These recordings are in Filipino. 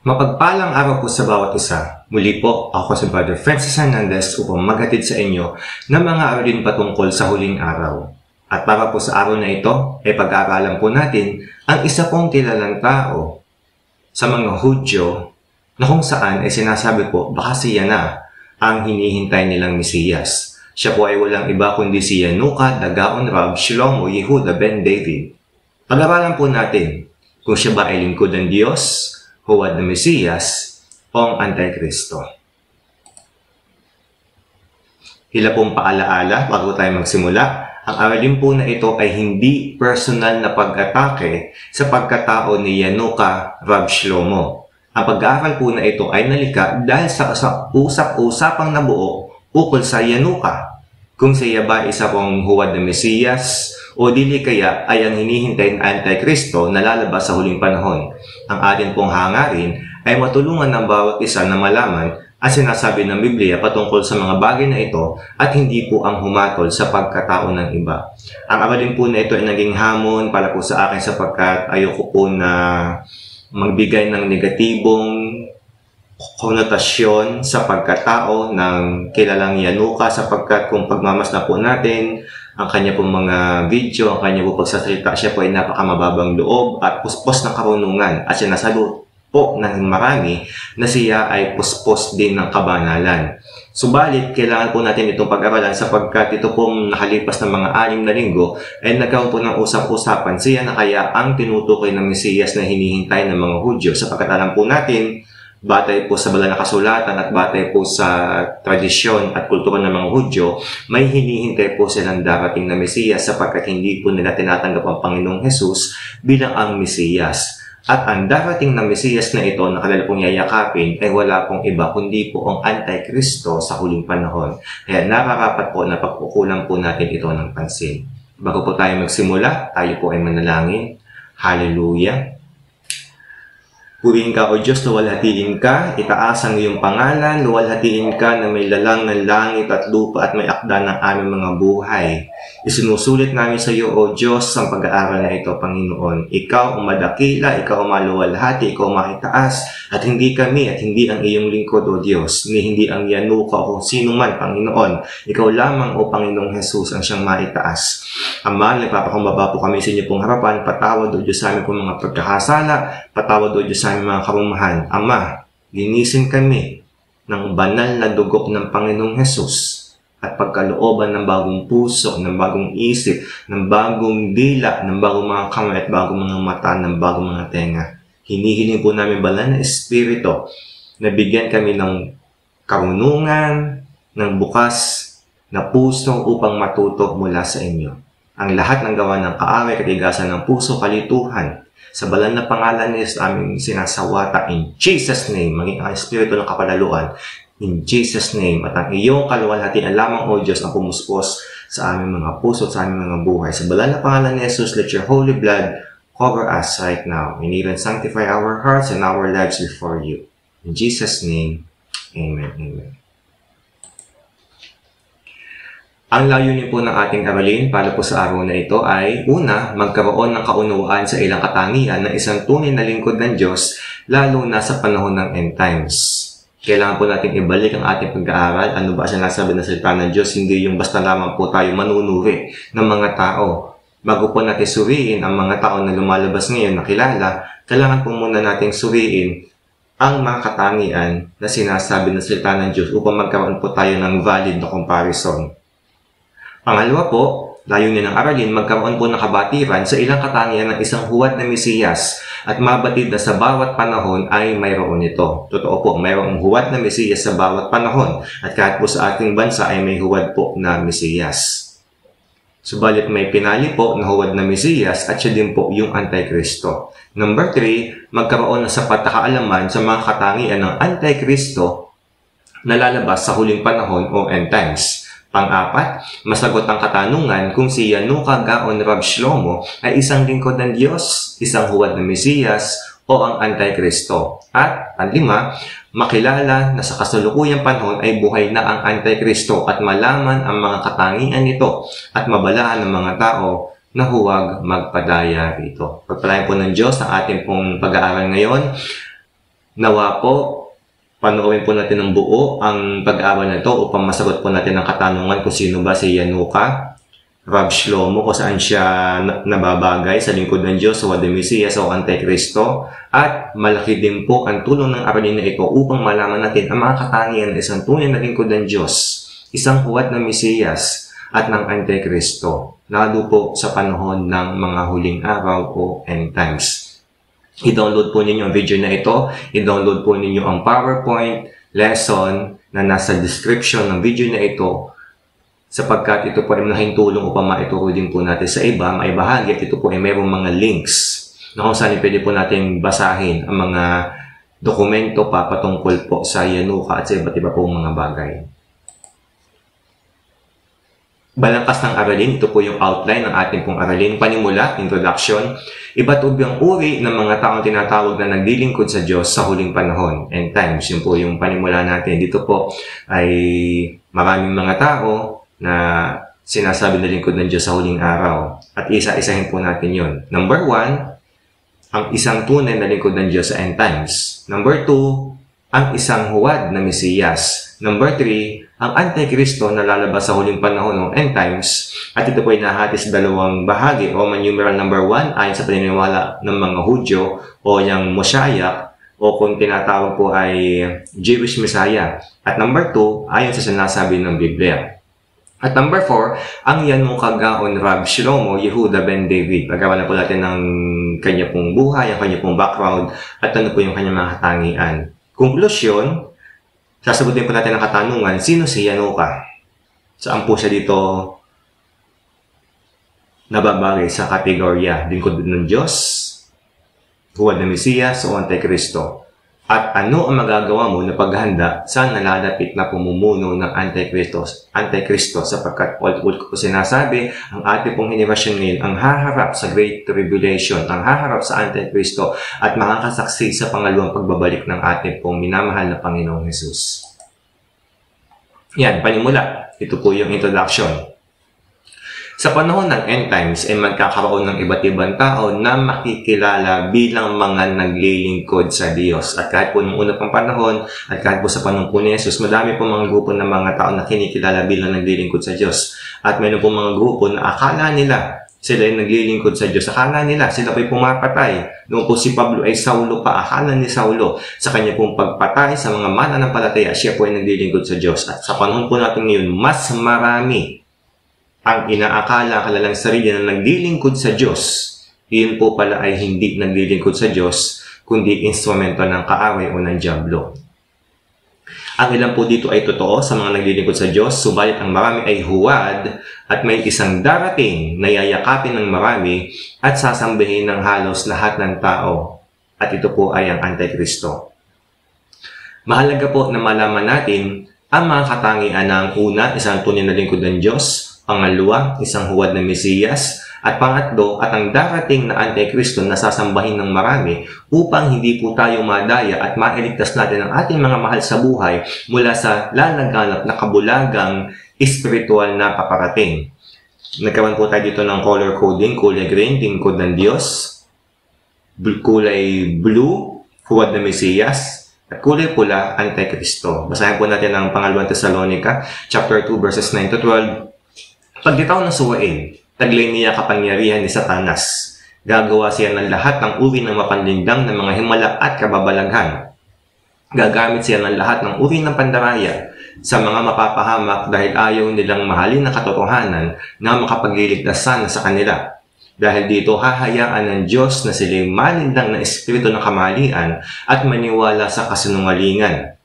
Mapagpalang araw po sa bawat isa. Muli po, ako si Brother Francis Hernandez upang maghatid sa inyo ng mga aralin patungkol sa huling araw. At para po sa araw na ito, ay pag-aaralan po natin ang isa pong kilalang tao sa mga Hudyo na kung saan ay sinasabi po baka siya na ang hinihintay nilang Mesiyas. Siya po ay walang iba kundi si Yanuka, Dagaon, Rab, Shlomo, Yehuda, Ben David. Pag-aaralan po natin kung siya ba ay lingkod ng Diyos, huwad na Mesiyas, o ang Antikristo. Hila pong paalaala bago tayo magsimula. Ang aralin po na ito ay hindi personal na pag-atake sa pagkatao ni Yanuka, Rab, Shlomo. Ang pag-aaral po na ito ay nalika dahil sa usap-usapang nabuo ukol sa Yanuka. Kung siya ba isa pong huwad na Mesiyas o dili kaya ay ang hinihintay ng Antikristo na lalabas sa huling panahon. Ang atin pong hangarin ay matulungan ng bawat isa na malaman ang sinasabi ng Biblia patungkol sa mga bagay na ito at hindi po ang humatol sa pagkatao ng iba. Ang aralin po na ito ay naging hamon para po sa akin sapagkat ayoko po na magbigay ng negatibong konotasyon sa pagkatao ng kilalang Yanuka sapagkat kung pagmamasdan po natin ang kanya pong mga video, ang kanya pong pagsasalita, siya po ay napakamababang loob at puspos ng karunungan at sinasabi po ng marami na siya ay puspos din ng kabanalan. Subalit, kailangan po natin itong pag-aralan sapagkat ito pong nakalipas ng mga 6 na linggo ay nagkaroon po ng usap-usapan siya na kaya ang tinutukoy ng Mesiyas na hinihintay ng mga Hudyo sapagkat alam po natin batay po sa banal na kasulatan at batay po sa tradisyon at kultura ng mga Hudyo, may hinihintay po silang darating na Mesiyas sapagkat hindi po nila tinatanggap ang Panginoong Jesus bilang ang Mesiyas. At ang darating na Mesiyas na ito na kanila pong yayakapin ay wala pong iba kundi po ang Antikristo sa huling panahon. Kaya nararapat po na pagkukulang po natin ito ng pansin. Bago po tayo magsimula, tayo po ay manalangin. Hallelujah! Purihin ka, O Diyos, luwalhatiin ka, itaas ang iyong pangalan, luwalhatiin ka na may lalang ng langit at lupa at may akda ng aming mga buhay. Isinusulit namin sa iyo, O Diyos, ang pag-aaral na ito, Panginoon. Ikaw ang madakila, ikaw ang maluwalhati, ikaw ang maitaas, at hindi kami at hindi ang iyong lingkod, O Diyos, ni hindi ang Yanuka o sino man, Panginoon. Ikaw lamang, O Panginoong Jesus, ang siyang maitaas. Ama, nagpapakumbaba po kami sa inyo pong harapan, patawad, O Diyos, sa aming pong mga pagkakasala, patawad, O Diyos, sa aming mga karumahan. Ama, linisin kami ng banal na dugo ng Panginoong Jesus at pagkalooban ng bagong puso, ng bagong isip, ng bagong dila, ng bagong mga kamay at bagong mga mata, ng bagong mga tenga. Hinihiling po namin banal na Espiritu na bigyan kami ng karunungan, ng bukas na puso upang matuto mula sa inyo. Ang lahat ng gawa ng kaaway, katigasan ng puso, kalituhan, sa banal na pangalan ni Jesus aming sinasawata in Jesus' name, maging ang Espiritu ng kapalaluan in Jesus' name, at ang iyong kaluwalhatian lamang, O Diyos, ang pumuspos sa aming mga puso at sa aming mga buhay. Sa banal na pangalan ni Jesus, let your holy blood cover us right now. We need and sanctify our hearts and our lives before you. In Jesus' name, Amen. Amen. Ang layunin po ng ating aralin para po sa araw na ito ay, una, magkaroon ng kaunawaan sa ilang katangian ng isang tunay na lingkod ng Diyos, lalo na sa panahon ng end times. Kailangan po natin ibalik ang ating pag-aaral. Ano ba sinasabi ng salita ng Diyos? Hindi yung basta lamang po tayo manunuri ng mga tao. Bago po natin suriin ang mga tao na lumalabas ngayon na kilala, kailangan po muna natin suriin ang mga katangian na sinasabi ng salita ng Diyos upang magkaroon po tayo ng valid na comparison. Pangalawa po, layunin ng aralin, magkaroon po ng kabatiran sa ilang katangian ng isang huwad na Mesiyas at mabatid na sa bawat panahon ay mayroon ito. Totoo po, mayroong huwad na Mesiyas sa bawat panahon at kahit po sa ating bansa ay may huwad po na Mesiyas. Subalit may pinali po na huwad na Mesiyas at siya din po yung Antikristo. Number 3, magkaroon ng sapat na kaalaman sa mga katangian ng Antikristo na lalabas sa huling panahon o end times. Pang-apat, masagot ang katanungan kung si Yanuka, Gaon, Rab, Shlomo ay isang lingkod ng Diyos, isang huwad na Mesiyas, o ang Antikristo. At panglima, makilala na sa kasalukuyang panahon ay buhay na ang Antikristo at malaman ang mga katangian nito at mabalaan ng mga tao na huwag magpadaya rito. Pagpalain po ng Diyos ang ating pong pag-aaral ngayon. Nawa po, panoorin po natin ng buo ang pag-aaral na ito upang masagot po natin ang katanungan kung sino ba si Yanuka, Rab Shlomo, kung saan siya nababagay sa lingkod ng Diyos, o the Mesias o Antikristo. At malaki din po ang tulong ng aralin na ito upang malaman natin ang mga katangian ng isang tunay na lingkod ng Diyos, isang huwad ng Mesias at ng Antikristo, lalo po sa panahon ng mga huling araw o end times. I-download po ninyo ang video na ito, i-download po ninyo ang PowerPoint lesson na nasa description ng video na ito, sapagkat ito po ay malaking tulong upang maituro din po natin sa iba, maibahagi, at ito po ay mayroong mga links na kung saan pwede po natin basahin ang mga dokumento pa patungkol po sa Yanuka at sa iba't iba pong mga bagay. Balangkas ng aralin, ito po yung outline ng ating pong aralin. Panimula, introduction, iba't ibang uri ng mga taong tinatawag na naglilingkod sa Diyos sa huling panahon, end times. Yun po yung panimula natin. Dito po ay maraming mga tao na sinasabi na lingkod ng Diyos sa huling araw. At isa-isahin po natin yun. Number 1, ang isang tunay na lingkod ng Diyos sa end times. Number 2, ang isang huwad na Mesiyas. Number 3, ang Antikristo na lalabas sa huling panahon ng end times. At ito po ay nahati sa dalawang bahagi. Roman numeral number 1, ayon sa paniniwala ng mga Hudyo o yung Moshiach, o kung tinatawag po ay Jewish Messiah. At number 2, ayon sa sinasabi ng Biblia. At number 4, ang Yanuka gaon Rab Shlomo Yehuda ben David. Pag-aralan po natin ng kanya pong buhay, ang kanya pong background, at ano po yung kanyang mga katangian. Konklusyon, sasagutin po natin ang katanungan, sino si Yanuka? Saan po siya dito nababagay sa kategorya lingkod ng Diyos, huwad na Mesiyas o Antikristo? At ano ang magagawa mo na paghanda sa nalalapit na pumumuno ng Antikristo, sapagkat ulit ko sinasabi, ang ating pong henerasyon ngayon ang haharap sa Great Tribulation, ang haharap sa Antikristo at makakasaksi sa pangalawang pagbabalik ng ating pong minamahal na Panginoong Hesus. Yan, panimula. Ito po yung introduction. Sa panahon ng end times ay magkakaroon ng iba't ibang tao na makikilala bilang mga naglilingkod sa Diyos. At kahit po noong una pang panahon, at kahit po sa panahon po ni Jesus, madami po mga grupo ng mga tao na kinikilala bilang naglilingkod sa Diyos. At mayroon po mga grupo na akala nila sila ay naglilingkod sa Diyos. Akala nila sila po'y pumapatay. Noong po si Pablo ay Saulo pa, akala ni Saulo sa kanya pong pagpatay sa mga mananampalataya, siya po ay naglilingkod sa Diyos. At sa panahon po natin ngayon, mas marami ang inaakala kalalang sarili na naglilingkod sa Diyos. Iyon po pala ay hindi naglilingkod sa Diyos, kundi instrumento ng kaaway o ng dyablo. Ang ilan po dito ay totoo sa mga naglilingkod sa Diyos, subalit ang marami ay huwad at may isang darating na yayakapin ng marami at sasambihin ng halos lahat ng tao. At ito po ay ang Antikristo. Mahalaga po na malaman natin ang mga katangian ng una, isang tunay na lingkod ng Diyos, pangalawa, isang huwad na Mesiyas, at pangatlo, at ang darating na Antikristo na sasambahin ng marami upang hindi po tayo madaya at mailigtas natin ang ating mga mahal sa buhay mula sa lalaganap na kabulagang espiritual na paparating. Nagkaroon po tayo dito ng color coding, kulay green, lingkod ng Diyos, kulay blue, huwad na Mesiyas, at kulay pula, Antikristo. Basahin po natin ang pangalawang Thessalonica, chapter 2, verses 9 to 12. Paglitaw ng suwain, taglay niya kapangyarihan ni Satanas. Gagawa siya ng lahat ng uri ng mapanlindang ng mga himala at kababalaghan. Gagamit siya ng lahat ng uri ng pandaraya sa mga mapapahamak dahil ayaw nilang mahalin na katotohanan na makapagliligtas sana sa kanila. Dahil dito hahayaan ng Diyos na sila'y malindang na espiritu ng kamalian at maniwala sa kasinungalingan.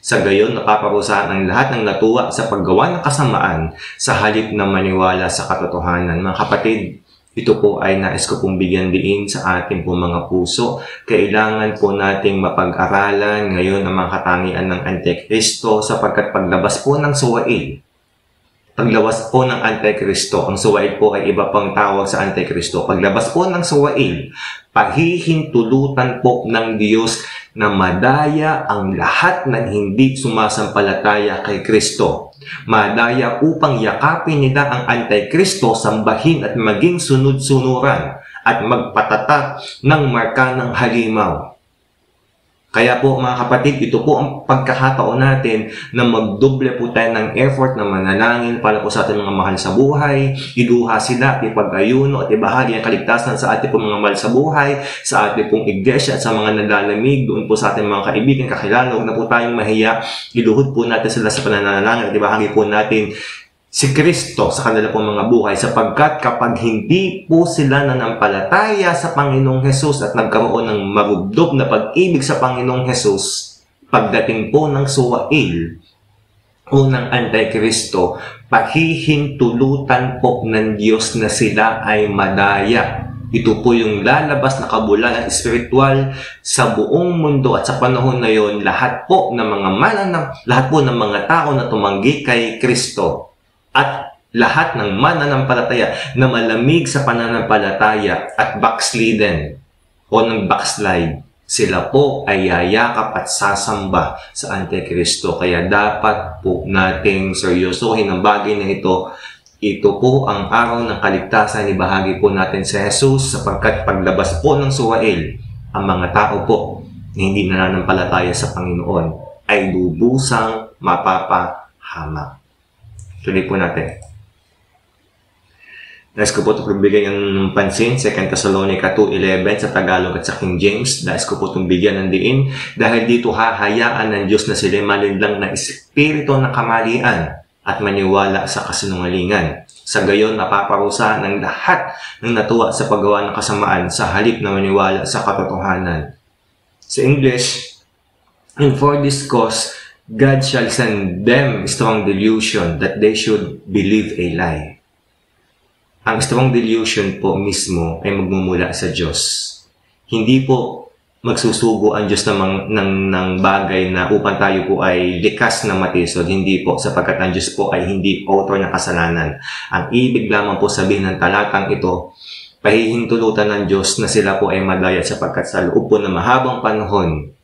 Sa gayon, napaparusahan ang lahat ng natuwa sa paggawa ng kasamaan sa halip na maniwala sa katotohanan. Mga kapatid, ito po ay nais ko pong bigyan diin sa ating po mga puso. Kailangan po nating mapag-aralan ngayon ang mga katangian ng Antikristo sapagkat paglabas po ng suwail, paglabas po ng Antikristo, ang suwail po ay iba pang tawag sa Antikristo. Paglabas po ng suwail, paghihintulutan po ng Diyos na madaya ang lahat ng hindi sumasampalataya kay Kristo. Madaya upang yakapin nila ang Antikristo, sambahin at maging sunod-sunuran at magpatatak ng marka ng halimaw. Kaya po mga kapatid, ito po ang pagkakataon natin na magdoble po tayo ng effort na manalangin para po sa ating mga mahal sa buhay, iduha sila, ipag-ayuno at ibahagi ang kaligtasan sa ating pong mga mahal sa buhay, sa ating pong iglesia at sa mga nalalamig, doon po sa ating mga kaibigan, kakilala, huwag na po tayong mahiya, iluhod po natin sila sa pananalangin at ibahagi po natin si Kristo sa kanila pong mga buhay, sapagkat kapag hindi po sila nanampalataya sa Panginoong Hesus at nagkaroon ng marubdob na pag-ibig sa Panginoong Hesus, pagdating po ng Suwail o ng Antikristo, pahihintulutan po ng Diyos na sila ay madaya. Ito po yung lalabas na kabulanan espiritual sa buong mundo at sa panahon na yon, lahat po ng mga tao na tumanggi kay Kristo at lahat ng mananampalataya na malamig sa pananampalataya at backslidden o ng backslide, sila po ay yayakap at sasamba sa Antikristo. Kaya dapat po nating seryosohin ang bagay na ito. Ito po ang araw ng kaligtasan, ibahagi po natin sa Jesus, sapagkat paglabas po ng Suwail, ang mga tao po na hindi nananampalataya sa Panginoon ay lubusang mapapahamak. Tuloy po natin. Nais ko po ito bigyan ng pansin, 2 Thessalonica 2:11 sa Tagalog at sa King James. Nais ko po itong bigyan ng diin dahil dito hahayaan ng Diyos na sila malinlang na espiritu ng kamalian at maniwala sa kasinungalingan. Sa gayon, napaparusa ng lahat ng natuwa sa paggawa ng kasamaan sa halip na maniwala sa katotohanan. Sa English, and for this cause, God shall send them strong delusion that they should believe a lie. Ang strong delusion po mismo ay magmumula sa Diyos. Hindi po magsusugo ang Diyos ng bagay na upang tayo po ay likas na matisod. Hindi po, sapagkat ang Diyos po ay hindi author ng kasalanan. Ang ibig lamang po sabihin ng talatang ito, pahihintulutan ng Diyos na sila po ay madaya sapagkat sa loob po na mahabang panahon,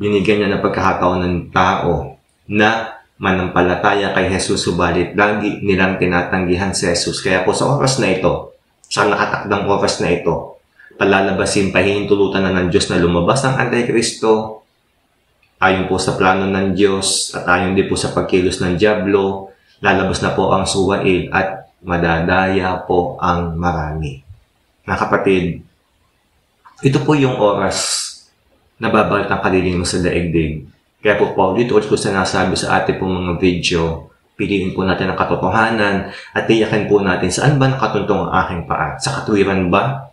binigyan niya ng pagkakataon ng tao na manampalataya kay Jesus, subalit lagi nilang tinatanggihan si Jesus. Kaya po sa oras na ito, sa nakatakdang oras na ito, palalabasin, pahihintulutan na ng Diyos na lumabas ang Antikristo, ayon po sa plano ng Diyos at ayon din po sa pagkilos ng Diablo, lalabas na po ang Suwail at madadaya po ang marami. Mga kapatid, ito po yung oras nababalit ang kaliling mo sa daigdig. Kaya po dito ko sinasabi sa ating pong mga video, piliin po natin ang katotohanan at tiyakin po natin saan ba nakatuntong ang aking paa? Sa katwiran ba?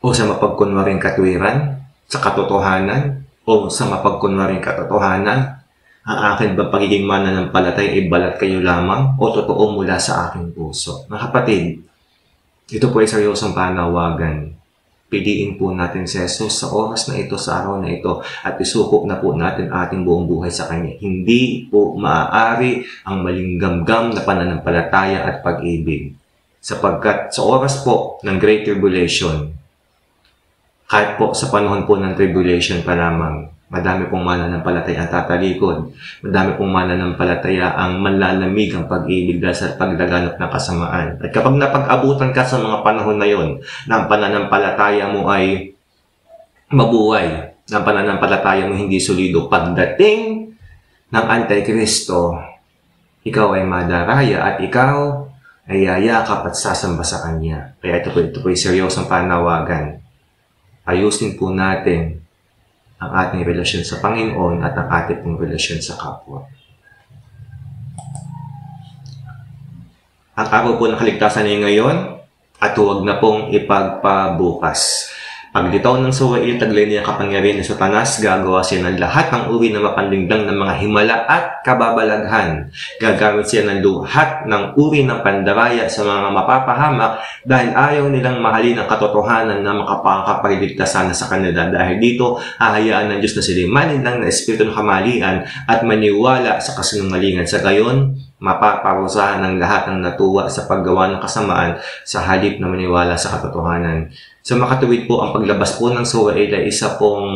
O sa mapagkunwaring katwiran? Sa katotohanan? O sa mapagkunwaring katotohanan? Ang akin ba pagiging mananampalataya ay balat kayo lamang? O totoo mula sa aking puso? Mga kapatid, ito po ay seryosong panawagan. Piliin po natin si Jesus sa oras na ito, sa araw na ito, at isukop na po natin ating buong buhay sa Kanya. Hindi po maaari ang malinggamgam na pananampalataya at pag-ibig. Sapagkat sa oras po ng Great Tribulation, kahit po sa panahon po ng Tribulation pa lamang, madami pong mananampalataya ang tatalikod. Madami pong mananampalataya ang manlalamig ang pag-ibig dahil sa paglaganap ng kasamaan. At kapag napag-abutan ka sa mga panahon na yon, na ang pananampalataya mo ay mabuhay, na ang pananampalataya mo hindi solido, pagdating ng Antikristo, ikaw ay madaraya at ikaw ay yayakap at sasamba sa Kanya. Kaya ito po ay seryosong panawagan. Ayusin po natin ang ating relasyon sa Panginoon at ang ating pong relasyon sa kapwa. Ang araw po ng kaligtasan ay ngayon at huwag na pong ipagpabukas. Paglitaw ng Suwail, taglay niya kapangyarihan ni Satanas, gagawa siya ng lahat ng uri na mapanlingdang ng mga himala at kababalaghan. Gagamit siya ng lahat ng uri ng pandaraya sa mga mapapahamak dahil ayaw nilang mahalin ang katotohanan na makapagligtasan sa kanila. Dahil dito, hahayaan ng Diyos na sila malinlang na espiritu ng kamalian at maniwala sa kasinungalingan. Sa gayon, mapaparusahan ng lahat ng natuwa sa paggawa ng kasamaan sa halip na maniwala sa katotohanan. Sa makatuwid po, ang paglabas po ng Suwail ay isa pong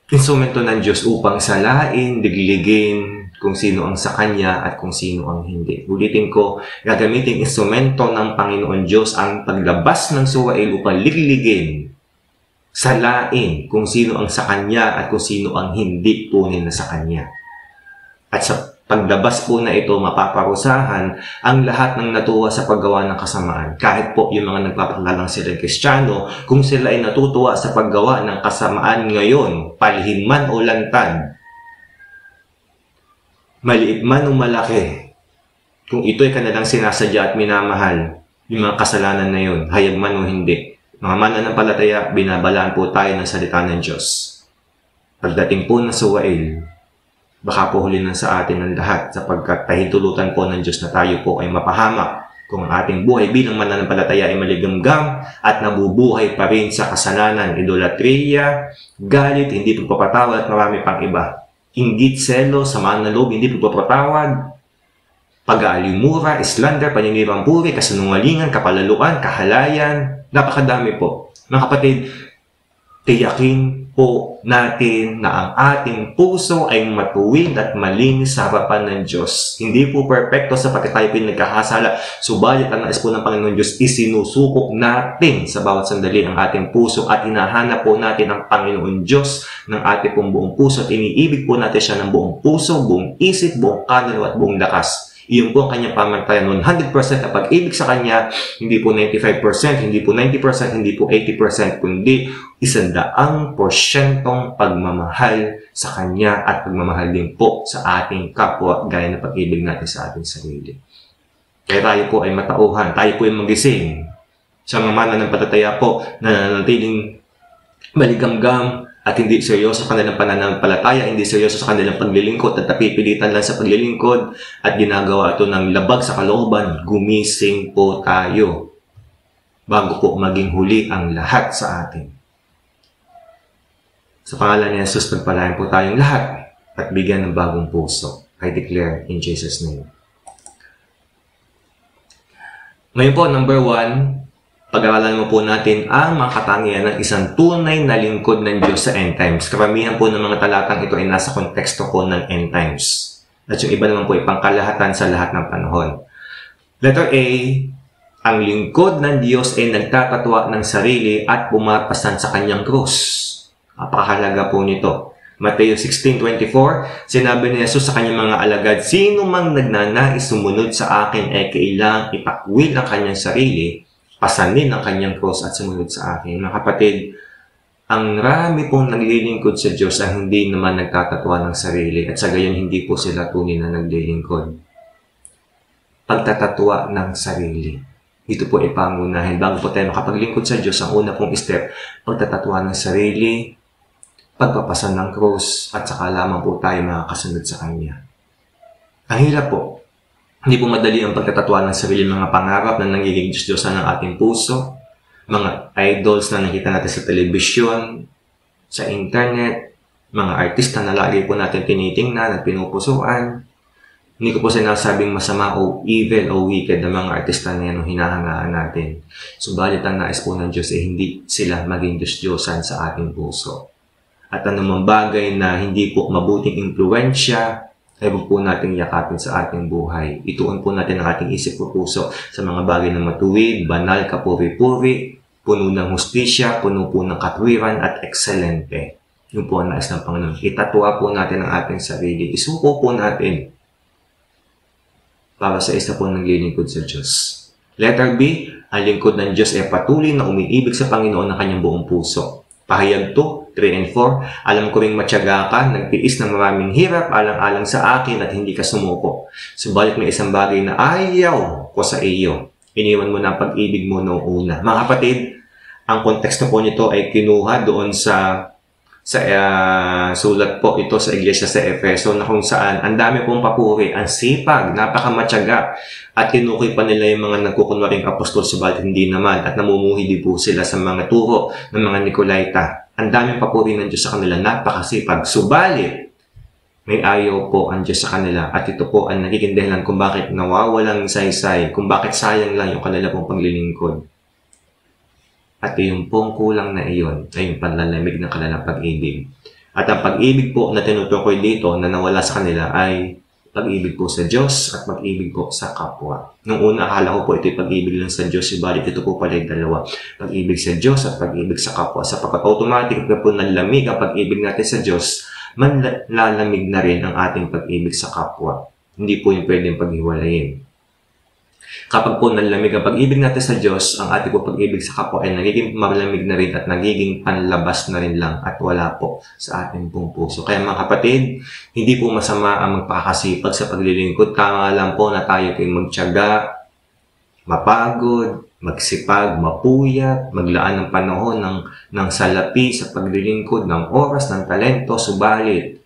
instrumento ng Diyos upang salain, digligin, kung sino ang sa Kanya at kung sino ang hindi. Ulitin ko, gagamitin instrumento ng Panginoon Diyos ang paglabas ng suwail upang ligligin, salain kung sino ang sa Kanya at kung sino ang hindi tunay na sa Kanya. At sa paglabas po na ito, mapaparusahan ang lahat ng natuwa sa paggawa ng kasamaan. Kahit po yung mga nagpapakilalang silang Kristiyano, kung sila ay natutuwa sa paggawa ng kasamaan ngayon, palihim man o lantad, maliit man o malaki, kung ito'y kanilang sinasadya at minamahal, yung mga kasalanan na yun, hayag man o hindi, mga mananampalataya, binabalaan po tayo ng salita ng Diyos. Pagdating po ng suwail, baka po huli na sa atin ang lahat sapagkat tahintulutan po ng Diyos na tayo po ay mapahamak kung ang ating buhay bilang mananampalataya ay maligamgam at nabubuhay pa rin sa kasalanan, idolatria, galit, hindi pagpapatawad at marami pang iba. Inggit, selo, samaan na loob, hindi pagpapatawad, pag-aalimura, slander, paninirang puri, kasinungalingan, kapalaluan, kahalayan, napakadami po. Mga kapatid, tiyakin po natin na ang ating puso ay matuwid at malinis sa harapan ng Diyos. Hindi po perfecto sapagkat tayo pinagkakasala. Subalit ang nais po ng Panginoon Diyos, isinusuko natin sa bawat sandali ang ating puso at hinahanap po natin ang Panginoon Diyos ng ating pong buong puso at iniibig po natin siya ng buong puso, buong isip, buong kaluluwa at buong lakas. Iyon po ang kanyang pamantayan, 100% na pag-ibig sa kanya, hindi po 95%, hindi po 90%, hindi po 80%, kundi 100% pagmamahal sa kanya at pagmamahal din po sa ating kapwa gaya ng pag-ibig natin sa ating sarili. Kaya tayo po ay matauhan, tayo po ay magising. Sa mga mananampalataya po na nananatiling maligamgam at hindi seryoso sa kanilang pananampalataya, hindi seryoso sa kanilang paglilingkod at napipilitan lang sa paglilingkod at ginagawa ito ng labag sa kalooban, gumising po tayo bago po maging huli ang lahat sa atin. Sa pangalan ni Jesus, pagpalain po tayong lahat at bigyan ng bagong puso. I declare in Jesus' name. Ngayon po, number 1, pag-aralan mo po natin ang mga katangian ng isang tunay na lingkod ng Diyos sa end times. Karamihan po ng mga talatang ito ay nasa konteksto po ng end times. At yung iba naman po ay pangkalahatan sa lahat ng panahon. Letter A, ang lingkod ng Diyos ay nagtatatwa ng sarili at pumapasan sa kanyang krus. Napakahalaga po nito. Mateo 16:24, sinabi ni Jesus sa kanyang mga alagad, sino mang nagnanais sumunod sa akin ay kailangang ipakwil ang kanyang sarili, pasanin ang kanyang cross at sumunod sa akin. Mga kapatid, ang rami pong naglilingkod sa Diyos ay hindi naman nagtatatwa ng sarili at sa gayon hindi po sila tunay na naglilingkod. Pagtatatwa ng sarili. Ito po ay pangunahin. Bago po tayo makapaglingkod sa Diyos, ang una pong step, pagtatatwa ng sarili, pagpapasan ng cross, at saka lamang po tayo makakasunod sa Kanya. Ang hirap po. Hindi po madali ang pagtatatwa ng sarili, mga pangarap na nagiging Diyos-Diyosan ng ating puso, mga idols na nakita natin sa telebisyon, sa internet, mga artista na lagi po natin tinitingnan at pinupusuan. Hindi ko po sinasabing masama o evil o wicked na mga artista na yan o hinahangaan natin. Subalit ang nais po ng Diyos ay hindi sila maging Diyos-Diyosan sa ating puso. At anumang bagay na hindi po mabuting impluensya, ay huwag po natin yakapin sa ating buhay. Ituon po natin ang ating isip o puso sa mga bagay na matuwid, banal, kapuri-puri, puno ng hustisya, puno po ng katwiran at ekselente. Yun po ang nais ng Panginoon. Itatwa po natin ang ating sarili. Isuko po natin para sa isa po naglilingkod sa Diyos. Letter B, ang lingkod ng Diyos ay patuloy na umiibig sa Panginoon ng kanyang buong puso. Pahayag 2, 3 and 4, alam ko ring matyaga ka, nagtiis ng maraming hirap, alang-alang sa akin at hindi ka sumuko. Subalit may isang bagay na ayaw ko sa iyo. Iniwan mo na ang pag-ibig mo noong una. Mga kapatid, ang konteksto po nito ay kinuha doon sa sulat po ito sa iglesia sa Efeso na kung saan ang dami pong papuri, ang sipag, napakamatyaga at tinukoy pa nila yung mga nagkukunwaring apostol subalit hindi naman at namumuhi din po sila sa mga turo ng mga Nicolaita. Ang daming papuri ng Diyos sa kanila, napakasipag. Subalit, may ayaw po ang Diyos sa kanila at ito po ang nagiging dahilan kung bakit nawawalang saysay, kung bakit sayang lang yung kanila pong paglilingkod. At yung pong kulang na iyon ay yung panlalamig ng kanilang pag-ibig. At ang pag-ibig po na tinutukoy dito na nawala sa kanila ay Pag-ibig po sa Diyos at pag-ibig po sa kapwa. Nung una, akala ko po ito'y pag-ibig lang sa Diyos, subalit ito po pala yung dalawa. Pag-ibig sa Diyos at pag-ibig sa kapwa. Sapagkat automatic na po nanlamig ang pag-ibig natin sa Diyos, manlalamig na rin ang ating pag-ibig sa kapwa. Hindi po yung pwedeng paghiwalayin. Kapag po nanlamig ang pag-ibig natin sa Diyos, ang ating po pag-ibig sa kapwa ay nagiging malamig na rin at nagiging panlabas na rin lang at wala po sa ating pong puso. Kaya mga kapatid, hindi po masama ang magpakasipag sa paglilingkod. Tama lang po na tayo po'y magtiyaga, mapagod, magsipag, mapuyat, maglaan ng panahon ng salapi sa paglilingkod, ng oras, ng talento, subalit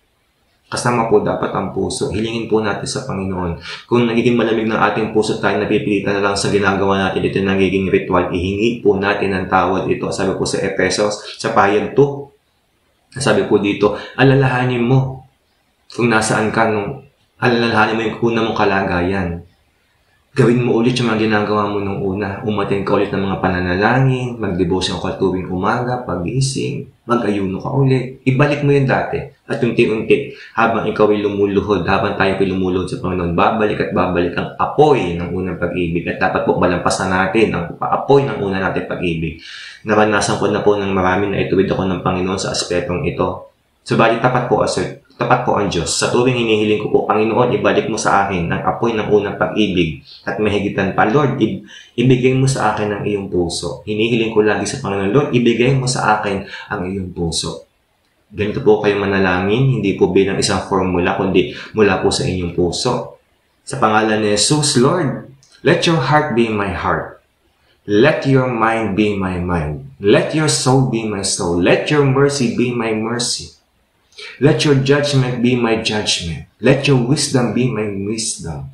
kasama po dapat ang puso. Hilingin po natin sa Panginoon. Kung nagiging malamig ng ating puso tayo, napipilitan na lang sa ginagawa natin, ito nagiging ritual, ihingi po natin ang tawad ito. Sabi po sa Efesos, sa pahayag 2, sabi po dito, alalahanin mo kung nasaan ka alalahanin mo yung una mong kalagayan. Gawin mo ulit yung mga ginagawa mo nung una. Umatin ka ulit ng mga pananalangin, mag-devotion ka tuwing umaga, pag-gising, mag-ayuno ka ulit. Ibalik mo yun dati. At unti-unti, habang ikaw ay lumuluhod, habang tayo ay lumuluhod sa Panginoon, babalik at babalik ang apoy ng unang pag-ibig. At dapat po malampasan natin ang apoy ng unang natin pag-ibig. Naranasan ko na po ng marami na ituwid ako ng Panginoon sa aspetong ito. Subalit tapat po ang Diyos. Sa tuwing hinihiling ko po, Panginoon, ibalik mo sa akin ang apoy ng unang pag-ibig. At mahigitan pa, Lord, ibigay mo sa akin ang iyong puso. Hinihiling ko lagi sa Panginoon, Lord, ibigay mo sa akin ang iyong puso. Ganito po kayo manalangin, hindi po bilang isang formula, kundi mula po sa inyong puso. Sa pangalan ni Jesus, Lord, let your heart be my heart. Let your mind be my mind. Let your soul be my soul. Let your mercy be my mercy. Let your judgment be my judgment. Let your wisdom be my wisdom.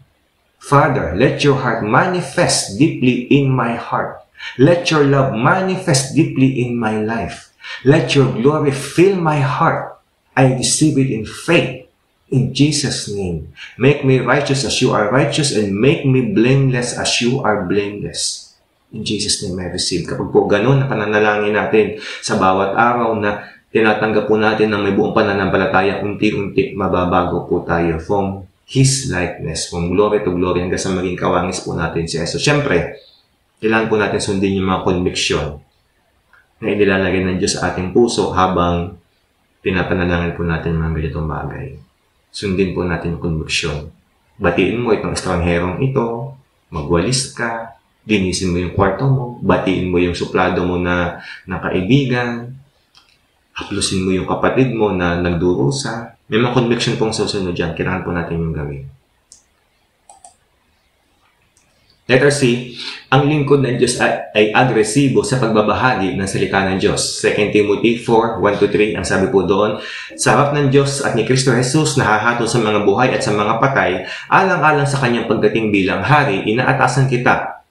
Father, let your heart manifest deeply in my heart. Let your love manifest deeply in my life. Let your glory fill my heart. I receive it in faith. In Jesus' name. Make me righteous as you are righteous and make me blameless as you are blameless. In Jesus' name I receive. Kapag po ganun na pananalangin natin sa bawat araw na tinatanggap po natin ng may buong pananampalataya, unti-unti mababago po tayo from His likeness, from glory to glory hanggang sa maging kawangis po natin si Jesus. Siyempre, kailangan po natin sundin yung mga conviction na inilalagay ng Diyos sa ating puso habang pinapanalangin po natin mga ganitong bagay. Sundin po natin yung conviction. Batiin mo itong estrangherong ito, magwalis ka, linisin mo yung kwarto mo, batiin mo yung suplado mo na kaibigan, haplusin mo yung kapatid mo na nagdurusa. May mga conviction pong susunod dyan. Kailangan po natin yung gawin. Letter C, ang lingkod ng Diyos ay agresibo sa pagbabahagi ng salita ng Diyos. 2 Timothy 4:1-3, ang sabi po doon, sa harap ng Diyos at ni Kristo Jesus, nahahato sa mga buhay at sa mga patay, alang-alang sa kanyang pagdating bilang hari, inaatasan kita.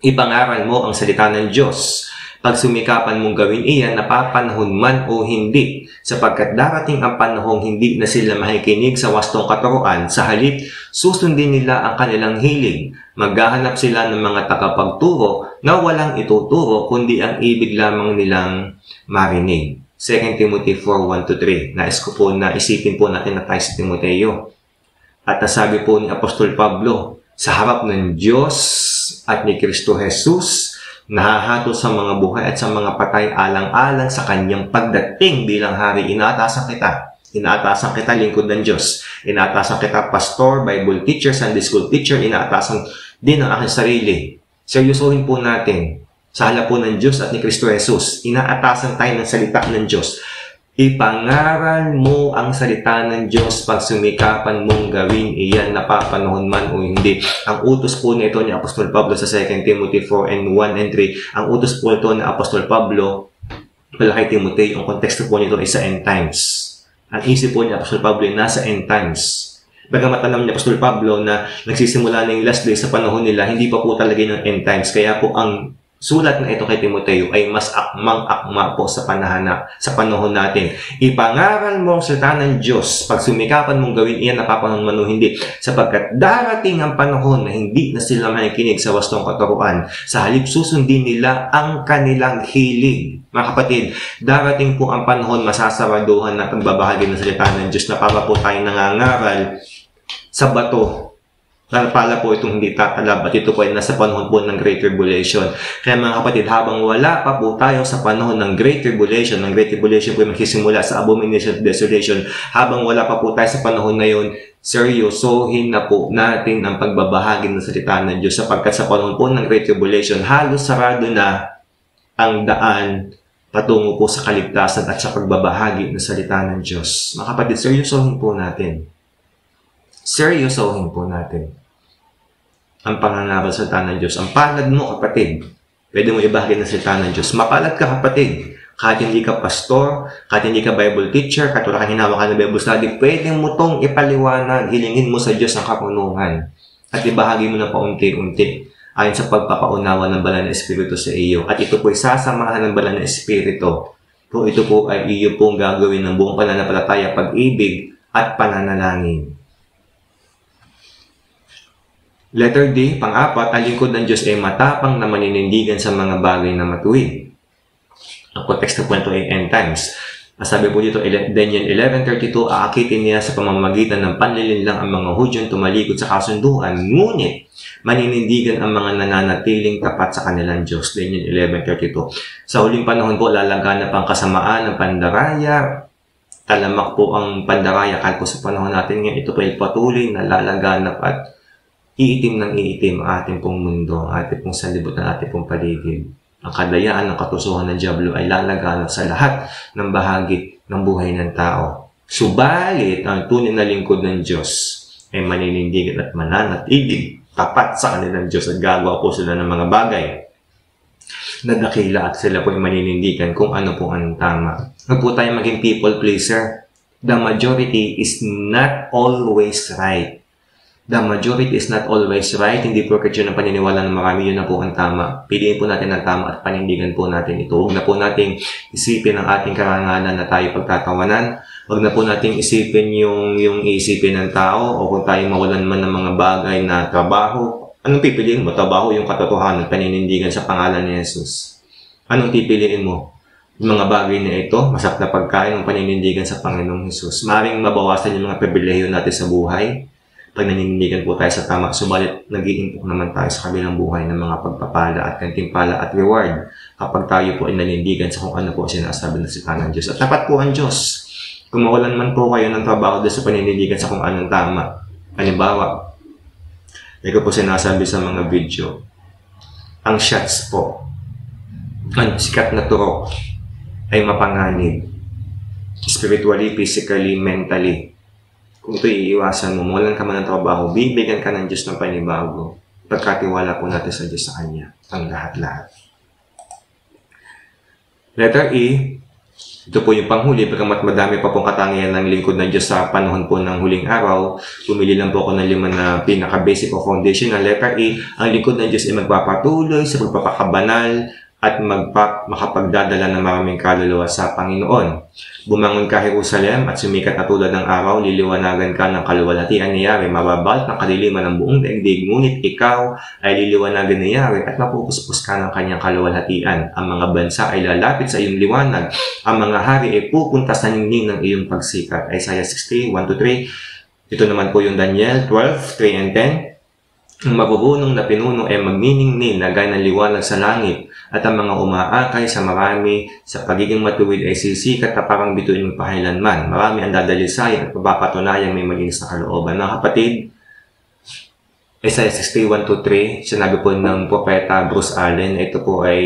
Ipangaral mo ang salita ng Diyos. Pag sumikapan mong gawin iyan, napapanahon man o hindi, sapagkat darating ang panahong hindi na sila makikinig sa wastong katuruan, sa halip, susundin nila ang kanilang hiling. Maghahanap sila ng mga tagapagturo na walang ituturo, kundi ang ibig lamang nilang marinig. 2 Timothy 4:1-3. Nais ko po na isipin po natin na tayo si Timoteo. At nasabi po ni Apostol Pablo, sa harap ng Diyos at ni Kristo Jesus, nahahato sa mga buhay at sa mga patay alang-alang sa kanyang pagdating bilang hari. Inaatasan kita. Inaatasan kita, lingkod ng Diyos. Inaatasan kita, pastor, Bible teacher, Sunday school teacher. Inaatasan din ang aking sarili. Seryosohin po natin sa halap po ng Diyos at ni Kristo Jesus. Inaatasan tayo ng salita ng Diyos. Ipangaral mo ang salita ng Diyos pag sumikapan mong gawin iyan, napapanahon man o hindi. Ang utos po nito ni Apostol Pablo sa 2 Timothy 4:1-3. Ang utos po nito ni Apostol Pablo pala kay Timothy, ang konteksto po nito ay sa end times. Ang isip po ni Apostol Pablo ay nasa end times. Bagamat alam ni Apostol Pablo na nagsisimula na yung last day sa panahon nila, hindi pa po talaga ng end times. Kaya po ang sulat na ito kay Timoteo ay mas akmang-akma po sa panahon natin. Ipangaral mo ang salita ng Diyos. Pag sumikapan mong gawin iyan, napapanahon man o hindi. Sapagkat darating ang panahon na hindi na sila makikinig sa wastong katuruan. Sa halip susundin nila ang kanilang hiling. Mga kapatid, darating po ang panahon masasaraduhan na pagbabahagi ng salita ng Diyos na para po tayo nangangaral sa bato. Pala po itong hindi tatalab at ito po ay nasa panahon po ng Great Tribulation. Kaya mga kapatid, habang wala pa po tayo sa panahon ng Great Tribulation po ay magsisimula sa Abomination of Desolation, habang wala pa po tayo sa panahon na yun, seryosohin na po natin ang pagbabahagi ng salita ng Diyos, sapagkat sa panahon po ng Great Tribulation, halos sarado na ang daan patungo po sa kaligtasan at sa pagbabahagi ng salita ng Diyos. Mga kapatid, seryosohin po natin. Seryosohin po natin ang pangangaral sa salita ng Diyos. Ang palad mo, kapatid, pwede mo ibahagi ng salita ng Diyos. Mapalad ka, kapatid. Kahit hindi ka pastor, kahit hindi ka Bible teacher, kahit wala kang hinawakan ng Bible study, pwede mo tong ipaliwanag, hilingin mo sa Diyos ang kapunungan. At ibahagi mo na paunti-unti ayon sa pagpapaunawa ng Banal na Espiritu sa iyo. At ito po ay sasamahan ng Banal na Espiritu. Kung ito po ay iyo pong gagawin ng buong pananampalataya, pag-ibig at pananalangin. Letter D, pang-apat, ang lingkod ng Diyos ay matapang na maninindigan sa mga bagay na matuwid. Ang kontekst ng kwento ay end times. Sabi po dito, Daniel 11:32, aakitin niya sa pamamagitan ng panlilinlang ang mga Hudyong tumalikod sa kasunduan, ngunit maninindigan ang mga nananatiling tapat sa kanilang Diyos. Daniel 11:32. Sa huling panahon po, lalaganap ang kasamaan ng pandaraya. Talamak po ang pandaraya kahit po sa panahon natin ngayon, ito po ay patuloy na lalaganap at iitim ng iitim ang ating pong mundo, ang ating pong sanlibutan, ang ating pong paligid. Ang kadayaan ng katusuhan ng Diablo ay lalaganap sa lahat ng bahagi ng buhay ng tao. Subalit, ang tunay na lingkod ng Diyos ay maninindigan at mananatiling tapat sa kanilang Diyos at gagawa po sila ng mga bagay na dakila at sila po ay maninindigan kung ano po ang tama. Huwag po tayo maging people pleaser. The majority is not always right. The majority is not always right. Hindi porket yun ang paniniwala ng marami, yun na po ang tama. Piliin po natin ang tama at panindigan po natin ito. Huwag na po nating isipin ang ating karangalan na tayo pagtatawanan. Huwag na po nating isipin yung isipin ng tao o kung tayo mawalan man ng mga bagay na trabaho. Anong pipiliin mo? Trabaho, yung katotohanan, paninindigan sa pangalan ni Jesus. Anong pipiliin mo? Yung mga bagay na ito, masarap na pagkain ng paninindigan sa Panginoong Jesus. Maring mabawasan yung mga pribilehiyo natin sa buhay pag naninindigan po tayo sa tama, subalit nag-iimpok naman tayo sa kabilang buhay ng mga pagpapala at kantimpala at reward kapag tayo po ay nanindigan sa kung ano po sinasabi ng salita ng Diyos. At tapat po ang Diyos. Kung mawalan man po kayo ng trabaho dahil sa paninindigan sa kung anong tama, halimbawa, ito po sinasabi sa mga video, ang shots po, ang sikat na turok ay mapanganib, spiritually, physically, mentally. Kung ito iiwasan mo, mawalan ka man ng trabaho, bibigyan ka ng Diyos ng panibago. Pagkatiwala po natin sa Diyos sa Kanya, ang lahat-lahat. Letter E, ito po yung panghuli, bagamat madami pa pong katangian ng lingkod ng Diyos sa panahon po ng huling araw, pumili lang po ako ng 5 na pinaka-basic o foundational. Letter E, ang lingkod ng Diyos ay magpapatuloy sa pagpapakabanal at makapagdadala ng maraming kaluluwa sa Panginoon. Bumangon ka, Jerusalem, at sumikat na tulad ng araw, liliwanagan ka ng kaluwalhatian ni Yahweh, mababalot ng kadiliman ng buong daigdig, ngunit ikaw ay liliwanagan ni Yahweh at mapupuspos ka ng kanyang kaluwalhatian. Ang mga bansa ay lalapit sa iyong liwanag, ang mga hari ay pupunta sa ningning ng iyong pagsikat. Isaiah 60, 1-3. Ito naman po yung Daniel 12, 3 and 10. Ang mabubunong na pinuno ay magniningning na gaya ng liwanag sa langit, at ang mga umaakay sa marami sa pagiging matuwid ay sisikat na parang bituin ng pahilanman. Marami ang dadalisayan at mapapatunayang may malinis na kalooban. Mga kapatid, Isaiah 61-3, sinabi po ng propeta Bruce Allen, ito po ay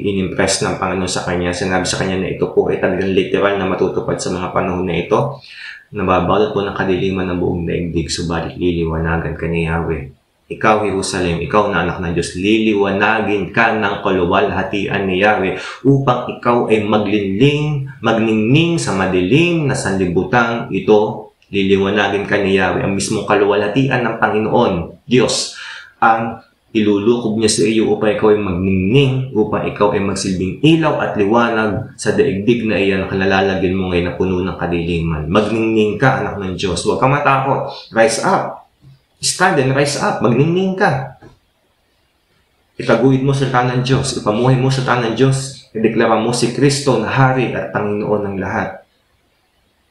inimpress ng Panginoon sa kanya. Sinabi sa kanya na ito po ay talagang literal na matutupad sa mga panahon na ito. Nababalot po ng kadiliman ng buong daigdig, subalit liliwanagan ka ni Yahweh. Ikaw, Jerusalem, ikaw na anak ng Diyos, liliwanagin ka ng kaluwalhatian ni Yahweh upang ikaw ay magningning sa madilim na sanlibutan ito. Liliwanagin ka ni Yahweh, ang mismong kaluwalhatian ng Panginoon, Diyos, ang ilulukob niya sa iyo upang ikaw ay magningning, upang ikaw ay magsilbing ilaw at liwanag sa daigdig na iyan na kanalalagyan mo ngayon na puno ng kadiliman. Magningning ka, anak ng Diyos. Huwag kang matakot. Rise up. Stand and rise up. Magningning ka. Itaguid mo sa salita ng Diyos. Ipamuhay mo sa salita ng Diyos. Ideklara mo si Kristo na Hari at Panginoon ng lahat.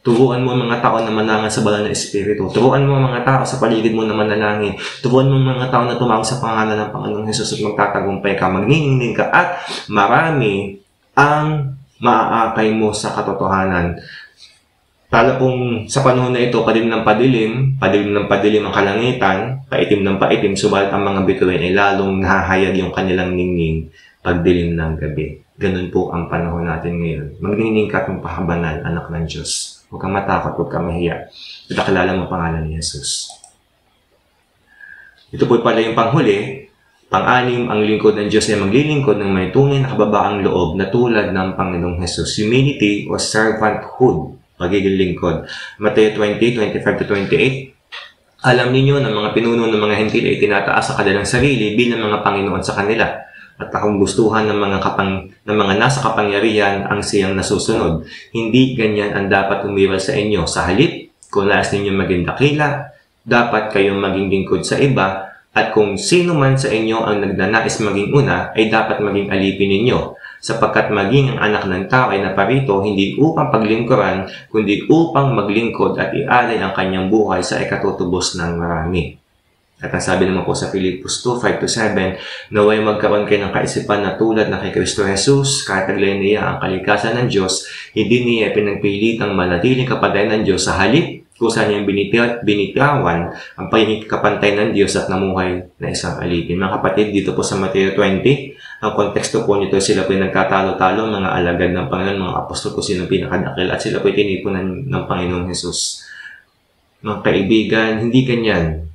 Turuan mo ang mga tao na manangan sa banal na Espiritu. Turuan mo ang mga tao sa paligid mo na manalangin. Turuan mo ang mga tao na tumawag sa pangalan ng Panginoong Hesus at magtatagumpay ka, magniningning ka, at marami ang maaakay mo sa katotohanan. Tala pong sa panahon na ito, padilim ng padilim ang kalangitan, paitim ng paitim, subalit ang mga bituin ay lalong nahahayag yung kanilang ningning pagdilim ng gabi. Ganun po ang panahon natin ngayon. Magniningning ka kung pahabanal, anak ng Diyos. Huwag kang matakot, huwag kang mahiya. Nakilala mo ang pangalan ni Jesus. Ito po pala yung panghuli. Pang-anim, ang lingkod ng Diyos ay maglilingkod ng may tunay na kababaang loob na tulad ng Panginoong Jesus. Humility o servanthood, pagiging lingkod. Mateo 20:25-28. Alam ninyo na mga pinuno ng mga hentil ay tinataas sa kanilang sarili bilang mga Panginoon sa kanila. At akong gustuhan ng mga nasa kapangyarihan ang siyang nasusunod. Hindi ganyan ang dapat umiral sa inyo. Sa halip, kung nais ninyo maging dakila, dapat kayong maging lingkod sa iba, at kung sino man sa inyo ang nagnanais maging una, ay dapat maging alipin ninyo. Sapagkat maging ang anak ng tao ay naparito hindi upang paglingkuran, kundi upang maglingkod at ialay ang kanyang buhay sa ikatutubos ng marami. At ang sabi naman po sa Philippus 2:5-7, naway magkaroon kayo ng kaisipan na tulad na kay Kristo Jesus, kahit taglay niya ang kalikasan ng Diyos, hindi niya pinagpilitang manatiling kapatay ng Diyos. Sa halip, kusa niyang binitawan ang pagiging kapantay ng Diyos at namuhay na isang alipin. Mga kapatid, dito po sa Mateo 20, ang konteksto po nito, sila po nagkatalo-talo, mga alagad ng Panginoon, mga apostol po silang pinakadakil, at sila po tinipunan ng Panginoong Jesus. Mga kaibigan, hindi ganyan.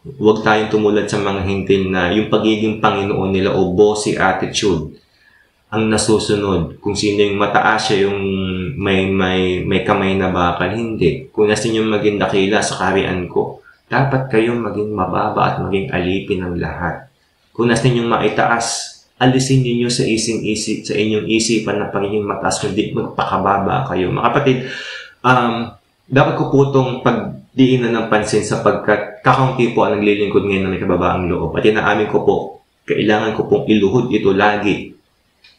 Huwag tayong tumulad sa mga hintil na yung pagiging Panginoon nila o bossy attitude ang nasusunod. Kung sino yung mataas siya, yung may kamay na bakal, hindi. Kung nasa ninyong maging dakila sa kaharian ko, dapat kayong maging mababa at maging alipin ng lahat. Kung nasa ninyong maitaas, alisin ninyo sa inyong isipan na pagiging mataas, kundi magpakababa kayo. Mga kapatid, dapat ko po itong pagdiinan ng pansin sapagkat kakaunti po ang naglilingkod ngayon na may kababaang loob. At inaamin ko po, kailangan ko pong iluhod ito lagi